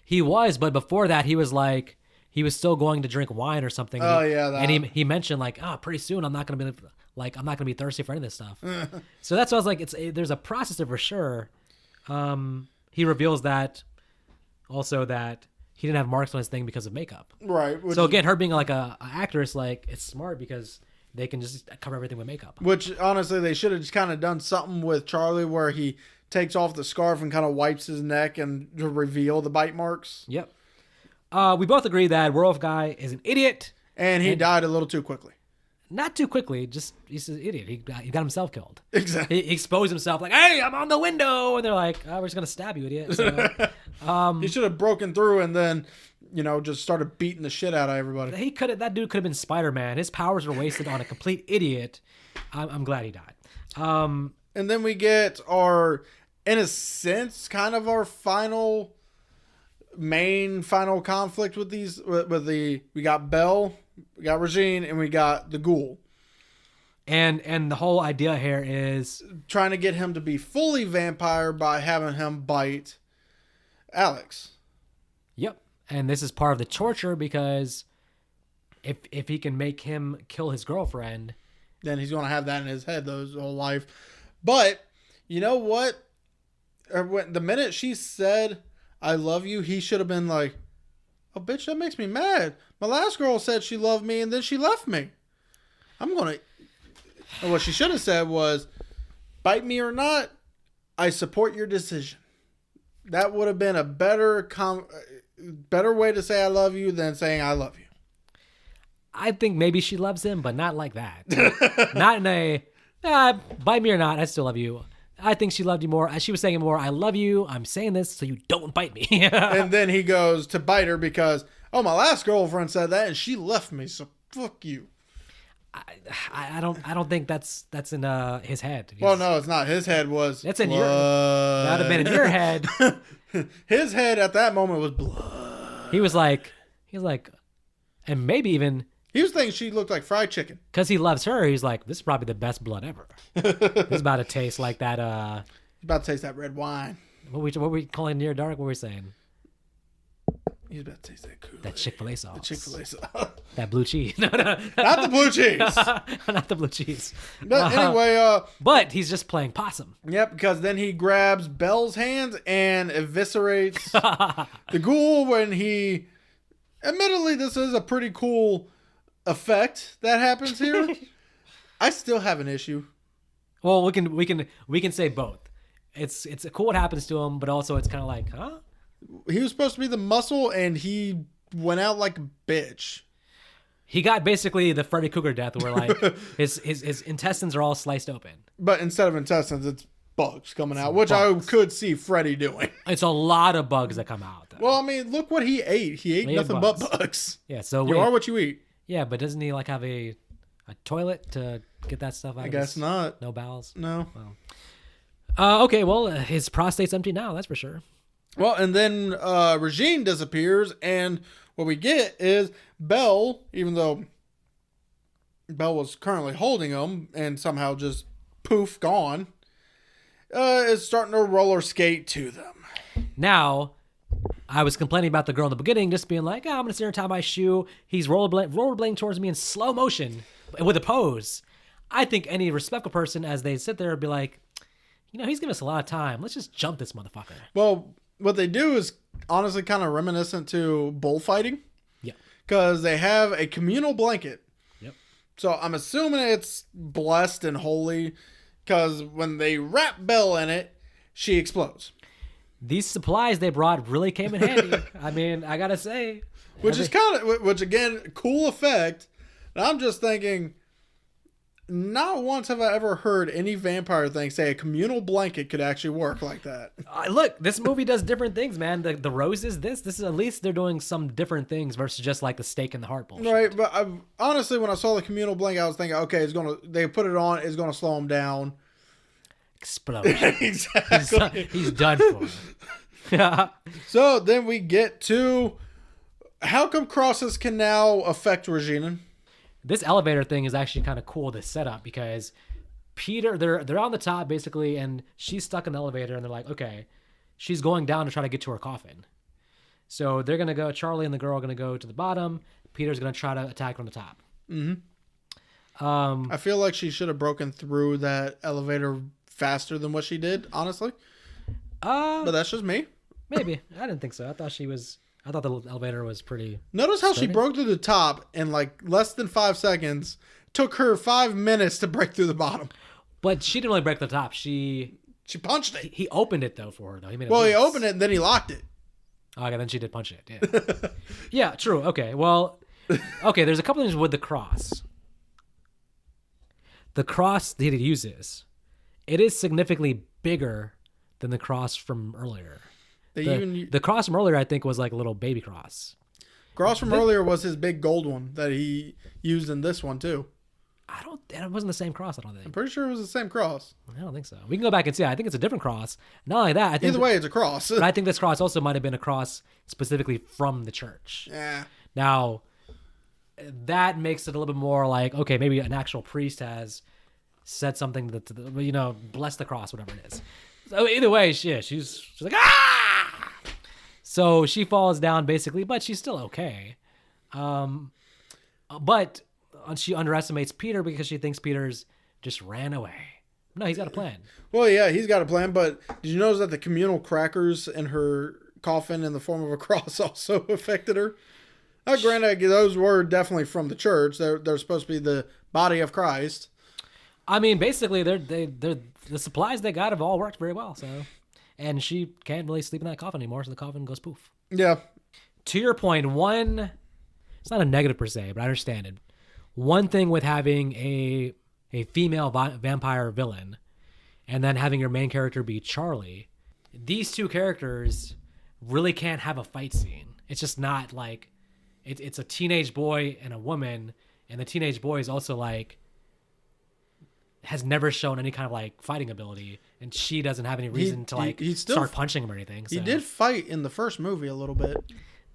He was, but before that, he was still going to drink wine or something. Oh yeah, that. And he mentioned like, pretty soon I'm not gonna be thirsty for any of this stuff. So that's why I was like, there's a process for sure. He reveals that also that he didn't have marks on his thing because of makeup. Right. So again, her being like a actress, like it's smart because they can just cover everything with makeup. Which honestly, they should have just kind of done something with Charlie where he takes off the scarf and kind of wipes his neck and to reveal the bite marks. Yep. We both agree that Werewolf Guy is an idiot. And he died a little too quickly. Not too quickly, just he's an idiot. He got himself killed. Exactly. He exposed himself like, hey, I'm on the window. And they're like, we're just going to stab you, idiot. So, he should have broken through and then, just started beating the shit out of everybody. That dude could have been Spider-Man. His powers were wasted on a complete idiot. I'm glad he died. And then we get in a sense, kind of our final conflict with these. We got Belle, we got Regine, and we got the ghoul. And the whole idea here is trying to get him to be fully vampire by having him bite Alex. Yep. And this is part of the torture because if he can make him kill his girlfriend, then he's going to have that in his head his whole life. But you know what? The minute she said, I love you, he should have been like, oh, bitch, that makes me mad. My last girl said she loved me and then she left me. I'm going to... What she should have said was, bite me or not, I support your decision. That would have been a better way to say I love you than saying I love you. I think maybe she loves him, but not like that. Not in a, bite me or not, I still love you. I think she loved you more. She was saying more, I love you. I'm saying this so you don't bite me. And then he goes to bite her because, oh, my last girlfriend said that and she left me, so fuck you. I don't think that's in his head. Well, no, it's not. His head was that's in blood. That would have been in your head. His head at that moment was blood. He was like, and maybe even... He was thinking she looked like fried chicken. Because he loves her, he's like, this is probably the best blood ever. It's about to taste like that. He's about to taste that red wine. What were we calling near dark? What were we saying? He's about to taste that Kool-Aid. That Chick-fil-A sauce. The Chick-fil-A sauce. That blue cheese. No. Not the blue cheese. Not the blue cheese. But anyway. But he's just playing possum. Yep, because then he grabs Belle's hands and eviscerates the ghoul when he... Admittedly, this is a pretty cool effect that happens here. I still have an issue. Well, we can say both. It's cool what happens to him, but also it's kind of like, huh? He was supposed to be the muscle, and he went out like a bitch. He got basically the Freddy Krueger death, where like his intestines are all sliced open. But instead of intestines, it's bugs coming out, which bugs. I could see Freddy doing. It's a lot of bugs that come out, though. Well, I mean, look what he ate. He ate nothing but bugs. Yeah, so you are what you eat. Yeah, but doesn't he like have a toilet to get that stuff out? I guess not. No bowels. No. Well. Okay. Well, his prostate's empty now. That's for sure. Well, and then Regine disappears, and what we get is Belle, even though Belle was currently holding him and somehow just poof gone, is starting to roller skate to them. Now, I was complaining about the girl in the beginning, just being like, I'm going to sit here and tie my shoe. He's rollerblading towards me in slow motion with a pose. I think any respectful person, as they sit there, would be like, he's giving us a lot of time. Let's just jump this motherfucker. Well, what they do is honestly kind of reminiscent to bullfighting. Yeah. Because they have a communal blanket. Yep. So I'm assuming it's blessed and holy, because when they wrap Belle in it, she explodes. These supplies they brought really came in handy. I mean, I gotta say, which again, cool effect. And I'm just thinking, not once have I ever heard any vampire thing say a communal blanket could actually work like that. Look, this movie does different things, man. The roses, this is at least they're doing some different things versus just like the stake in the heart bullshit. Right, but honestly, when I saw the communal blanket, I was thinking, okay, they put it on, it's gonna slow him down. Explosion. Exactly. He's done for. Yeah. So then we get to how come crosses can now affect Regina? This elevator thing is actually kind of cool to set up because Peter, they're on the top basically, and she's stuck in the elevator, and they're like, okay, she's going down to try to get to her coffin. So they're gonna go. Charlie and the girl are gonna go to the bottom. Peter's gonna try to attack from the top. I feel like she should have broken through that elevator faster than what she did, honestly. But that's just me. Maybe. I didn't think so. I thought the elevator was pretty... Notice how she broke through the top in like less than 5 seconds. Took her 5 minutes to break through the bottom. But she didn't really break the top. She punched it. He opened it, though, for her, though. He opened it and then he locked it. Okay, then she did punch it. Yeah. Yeah, true. Okay, well... Okay, there's a couple things with the cross. The cross that he uses, it is significantly bigger than the cross from earlier. The cross from earlier, I think, was like a little baby cross. Cross from earlier was his big gold one that he used in this one, too. It wasn't the same cross, I don't think. I'm pretty sure it was the same cross. I don't think so. We can go back and see. I think it's a different cross. Not only that, I think... Either way, it's a cross. But I think this cross also might have been a cross specifically from the church. Yeah. Now, that makes it a little bit more like, okay, maybe an actual priest has said something that, bless the cross, whatever it is. So either way, she's like, ah! So she falls down basically, but she's still okay. But she underestimates Peter because she thinks Peter's just ran away. No, he's got a plan. Well, yeah, he's got a plan, but did you notice that the communal crackers in her coffin in the form of a cross also affected her? Now, granted, those were definitely from the church. They're supposed to be the body of Christ. I mean, basically, they're the supplies they got have all worked very well. So, and she can't really sleep in that coffin anymore, so the coffin goes poof. Yeah. To your point, it's not a negative per se, but I understand it. One thing with having a female vampire villain, and then having your main character be Charlie, these two characters really can't have a fight scene. It's just not like it's a teenage boy and a woman, and the teenage boy is also like has never shown any kind of like fighting ability, and she doesn't have any reason to like start punching him or anything. So. He did fight in the first movie a little bit.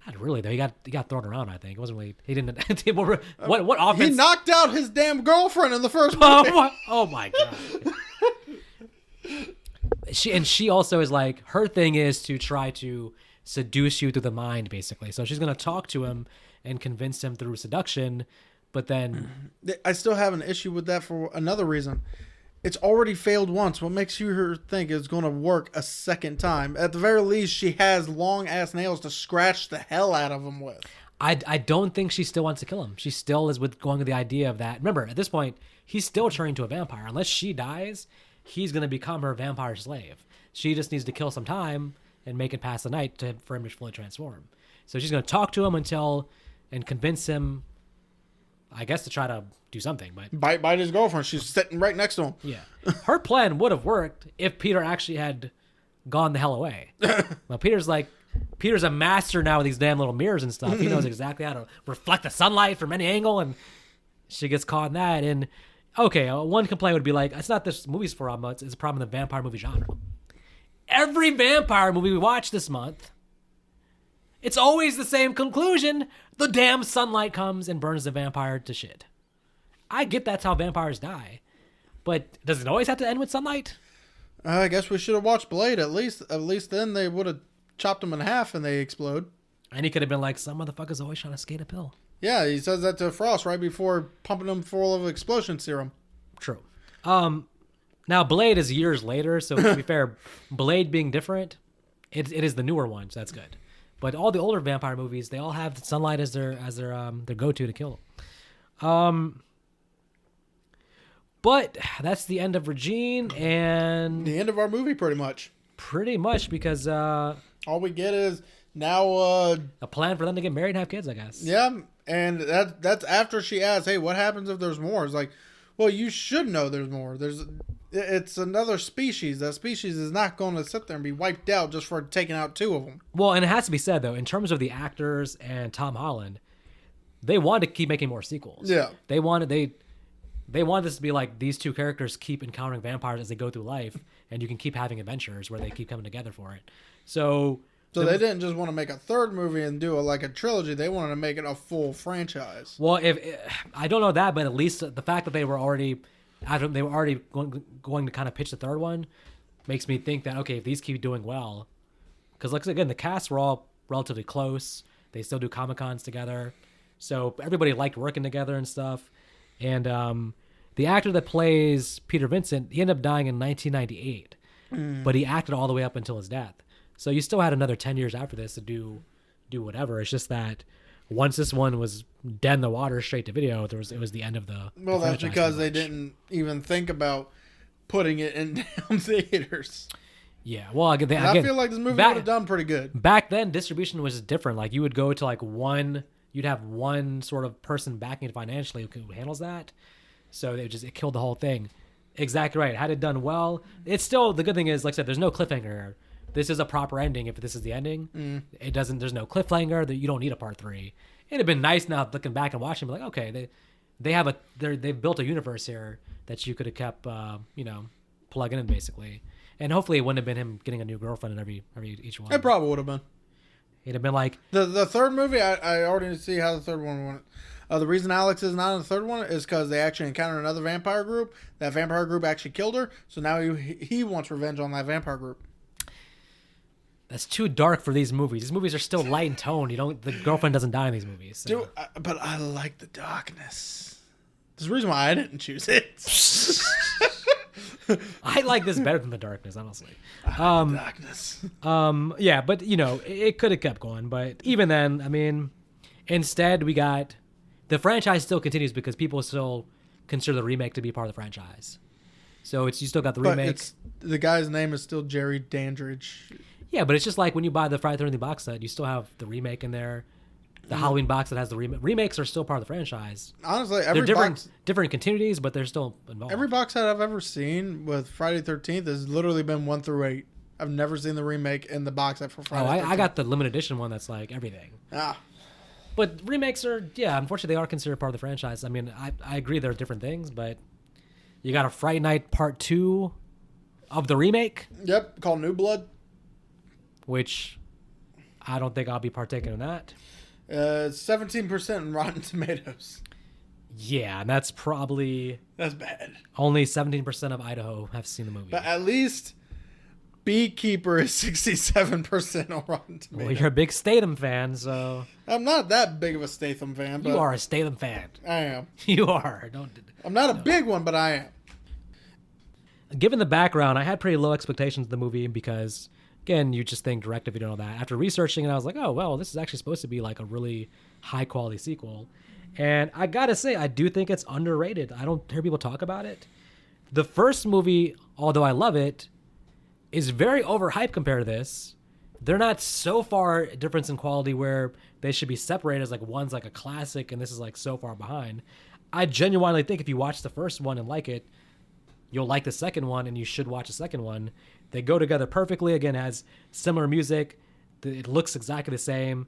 Not really though. He got thrown around. I think it wasn't really. He didn't. What offense? He knocked out his damn girlfriend in the first movie. Oh my god. She also is like, her thing is to try to seduce you through the mind, basically. So she's gonna talk to him and convince him through seduction, but then I still have an issue with that for another reason. It's already failed once. What makes you think it's going to work a second time? At the very least, she has long ass nails to scratch the hell out of him with. I don't think she still wants to kill him. She still is with going with the idea of that. Remember, at this point, he's still turning to a vampire. Unless she dies, he's going to become her vampire slave. She just needs to kill some time and make it past the night for him to fully transform. So she's going to talk to him and convince him, I guess, to try to do something. But bite his girlfriend. She's sitting right next to him. Yeah. Her plan would have worked if Peter actually had gone the hell away. Well, Peter's a master now with these damn little mirrors and stuff. He knows exactly how to reflect the sunlight from any angle, and she gets caught in that. And okay, one complaint would be like, it's not this movie's problem, it's a problem in the vampire movie genre. Every vampire movie we watch this month, it's always the same conclusion. The damn sunlight comes and burns the vampire to shit. I get that's how vampires die, but does it always have to end with sunlight? I guess we should have watched Blade at least. At least then they would have chopped him in half and they explode. And he could have been like, some motherfucker's always trying to skate a pill. Yeah, he says that to Frost right before pumping him full of explosion serum. True. Now Blade is years later, so to be fair, Blade being different, it is the newer one, so that's good. But all the older vampire movies, they all have sunlight as their go-to to kill them. But that's the end of Regine and the end of our movie, pretty much. Pretty much, because all we get is now a plan for them to get married and have kids, I guess. Yeah, and that's after she asks, "Hey, what happens if there's more?" It's like, well, you should know there's more. It's another species. That species is not going to sit there and be wiped out just for taking out two of them. Well, and it has to be said, though, in terms of the actors and Tom Holland, they wanted to keep making more sequels. Yeah. They wanted this to be like, these two characters keep encountering vampires as they go through life, and you can keep having adventures where they keep coming together for it. So they didn't just want to make a third movie and do a trilogy. They wanted to make it a full franchise. Well, if I don't know that, but at least the fact that they were already going to kind of pitch the third one makes me think that, okay, if these keep doing well, because like again, the casts were all relatively close. They still do Comic-Cons together, so everybody liked working together and stuff. And the actor that plays Peter Vincent, he ended up dying in 1998, but he acted all the way up until his death. So you still had another 10 years after this to do whatever. It's just that once this one was dead in the water, straight to video, it was the end of the. Well, that's because they didn't even think about putting it in damn theaters. Yeah, well, I feel like this movie would have done pretty good. Back then, distribution was different. Like, you would go to you'd have one sort of person backing it financially who handles that. So it killed the whole thing. Exactly right. Had it done well, it's still, the good thing is, like I said, there's no cliffhanger. This is a proper ending. If this is the ending, there's no cliffhanger. That you don't need a part 3. It'd have been nice now looking back and watching, like, okay, they've built a universe here that you could have kept, plugging in basically. And hopefully it wouldn't have been him getting a new girlfriend in every each one. It probably would have been. It'd have been like the third movie. I already see how the third one went. The reason Alex is not in the third one is because they actually encountered another vampire group. That vampire group actually killed her, so now he wants revenge on that vampire group. That's too dark for these movies. These movies are still light in tone. The girlfriend doesn't die in these movies. So. Dude, but I like the darkness. There's a reason why I didn't choose it. I like this better than the darkness, honestly. I like the darkness. Yeah, but it could have kept going. But even then, I mean, instead we got the franchise still continues because people still consider the remake to be part of the franchise. So you still got the But remake. the guy's name is still Jerry Dandridge. Yeah, but it's just like when you buy the Friday the 13th box set, you still have the remake in there. The Halloween box that has the remake. Remakes are still part of the franchise. Honestly, They're different continuities, but they're still involved. every box set I've ever seen with Friday the 13th has literally been 1 through 8. I've never seen the remake in the box set for Friday. I got the limited edition one that's like everything. But remakes are, unfortunately, they are considered part of the franchise. I mean, I agree they're different things, but you got a Fright Night Part 2 of the remake. Yep, called New Blood. Which I don't think I'll be partaking in that. 17% in Rotten Tomatoes. Yeah, and that's bad. Only 17% of Idaho have seen the movie. But at least Beekeeper is 67% on Rotten Tomatoes. Well, you're a big Statham fan, so I'm not that big of a Statham fan. But you are a Statham fan. I am. You are. I'm not a big one, but I am. Given the background, I had pretty low expectations of the movie because, again, you just think direct if you don't know that. After researching it, I was like, oh, well, this is actually supposed to be like a really high-quality sequel. And I gotta say, I do think it's underrated. I don't hear people talk about it. The first movie, although I love it, is very overhyped compared to this. They're not so far difference in quality where they should be separated as like one's like a classic and this is like so far behind. I genuinely think if you watch the first one and like it, you'll like the second one and you should watch the second one. They go together perfectly. Again, has similar music. It looks exactly the same.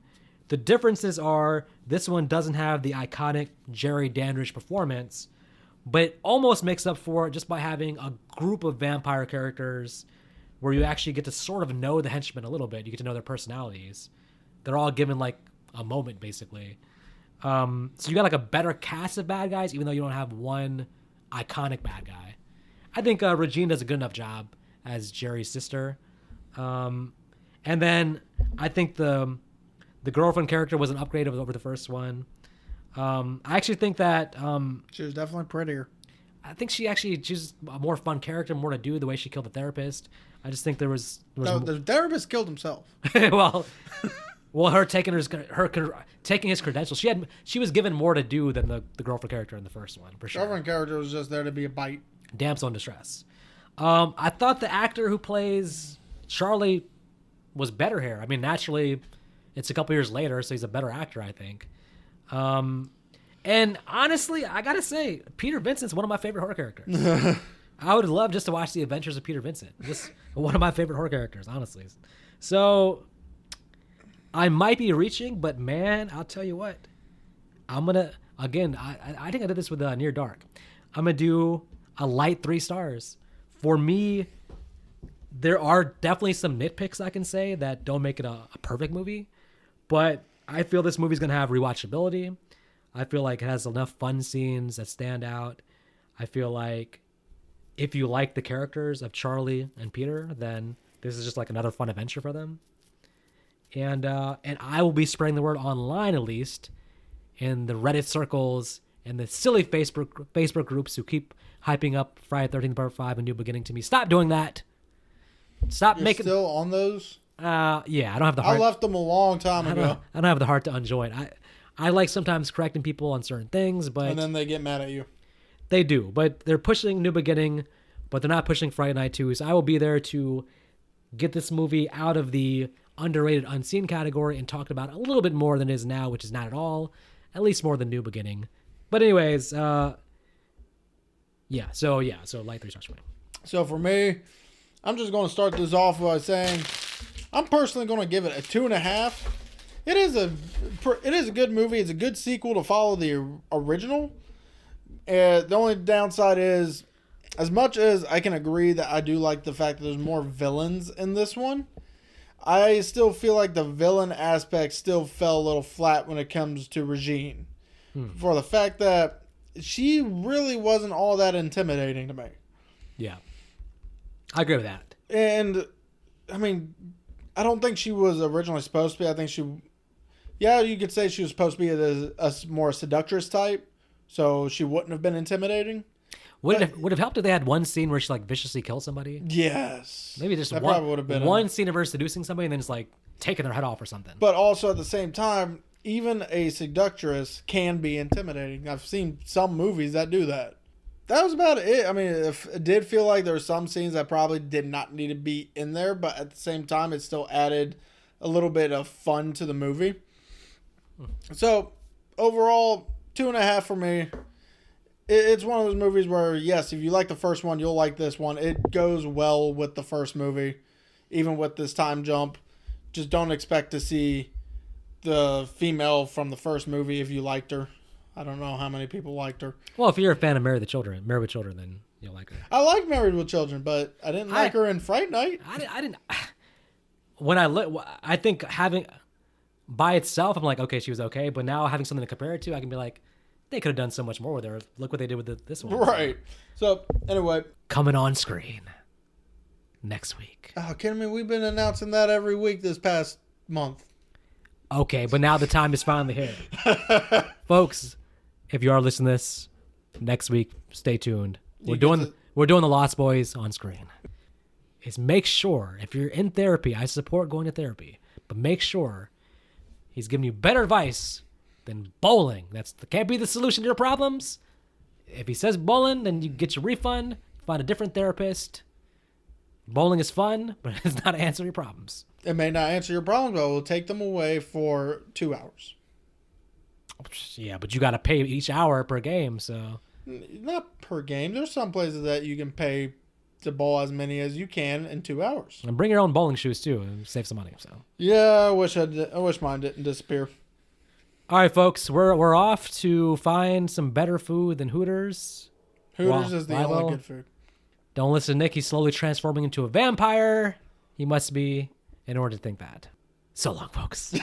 The differences are this one doesn't have the iconic Jerry Dandridge performance, but it almost makes up for it just by having a group of vampire characters where you actually get to sort of know the henchmen a little bit. You get to know their personalities. They're all given like a moment, basically. So you got like a better cast of bad guys, even though you don't have one iconic bad guy. I think Regine does a good enough job as Jerry's sister. And then I think the girlfriend character was an upgrade over the first one. I actually think that She was definitely prettier. I think she's a more fun character, more to do the way she killed the therapist. I just think there was The therapist killed himself. well, her taking his credentials. She was given more to do than the girlfriend character in the first one, for sure. Girlfriend character was just there to be a bite. Damsel in distress. I thought the actor who plays Charlie was better here. I mean, naturally, it's a couple years later, so he's a better actor, I think. And honestly, I gotta say, Peter Vincent's one of my favorite horror characters. I would love just to watch the adventures of Peter Vincent. Just one of my favorite horror characters, honestly. So I might be reaching, but man, I'll tell you what. I'm gonna again. I think I did this with Near Dark. I'm gonna do a light 3 stars. For me, there are definitely some nitpicks I can say that don't make it a perfect movie, but I feel this movie's gonna have rewatchability. I feel like it has enough fun scenes that stand out. I feel like if you like the characters of Charlie and Peter, then this is just like another fun adventure for them. And I will be spreading the word online, at least in the Reddit circles and the silly Facebook groups who keep hyping up Friday the 13th Part 5 A New Beginning to me. Stop doing that. Stop You're making. Still on those? Yeah, I don't have the heart. I left them a long time ago. I don't have the heart to unjoin. I like sometimes correcting people on certain things, but And then they get mad at you. They do, but they're pushing New Beginning, but they're not pushing Fright Night 2. So I will be there to get this movie out of the underrated, unseen category and talk about it a little bit more than it is now, which is not at all, at least more than New Beginning. But anyways, so light 3 stars for me. So for me, I'm just going to start this off by saying I'm personally going to give it a 2.5. It is a good movie. It's a good sequel to follow the original. The only downside is, as much as I can agree that I do like the fact that there's more villains in this one, I still feel like the villain aspect still fell a little flat when it comes to Regine. For the fact that she really wasn't all that intimidating to me. Yeah. I agree with that. And, I mean, I don't think she was originally supposed to be. I think you could say she was supposed to be a more seductress type, so she wouldn't have been intimidating. Would it have helped if they had one scene where she like viciously kills somebody? Yes. Maybe just that probably would have been one scene of her seducing somebody and then just like taking their head off or something. But also at the same time, even a seductress can be intimidating. I've seen some movies that do that. that was about it. I mean, it did feel like there were some scenes that probably did not need to be in there, but at the same time, it still added a little bit of fun to the movie. So, overall, 2.5 for me. It's one of those movies where, yes, if you like the first one, you'll like this one. It goes well with the first movie, even with this time jump. Just don't expect to see the female from the first movie if you liked her. I don't know how many people liked her. Well, if you're a fan of Married with Children, then you'll like her. I like Married with Children, but I didn't like her in Fright Night. I didn't. When I think having by itself, I'm like, okay, she was okay. But now having something to compare it to, I can be like, they could have done so much more with her. Look what they did with this one. Right. So, anyway. Coming on screen next week. Oh, kidding me? We've been announcing that every week this past month. Okay, but now the time is finally here. Folks, if you are listening to this, next week, stay tuned. We're doing the Lost Boys on screen. Is make sure, if you're in therapy, I support going to therapy, but make sure he's giving you better advice than bowling. Can't be the solution to your problems. If he says bowling, then you get your refund, find a different therapist. Bowling is fun, but it's not answering your problems. It may not answer your problems, but we'll take them away for 2 hours. Yeah, but you got to pay each hour per game, so. Not per game. There's some places that you can pay to bowl as many as you can in 2 hours. And bring your own bowling shoes too, and save some money. So. Yeah, I wish mine didn't disappear. All right, folks, we're off to find some better food than Hooters. Hooters is the only good food. Don't listen to Nick. He's slowly transforming into a vampire. He must be in order to think that. So long, folks.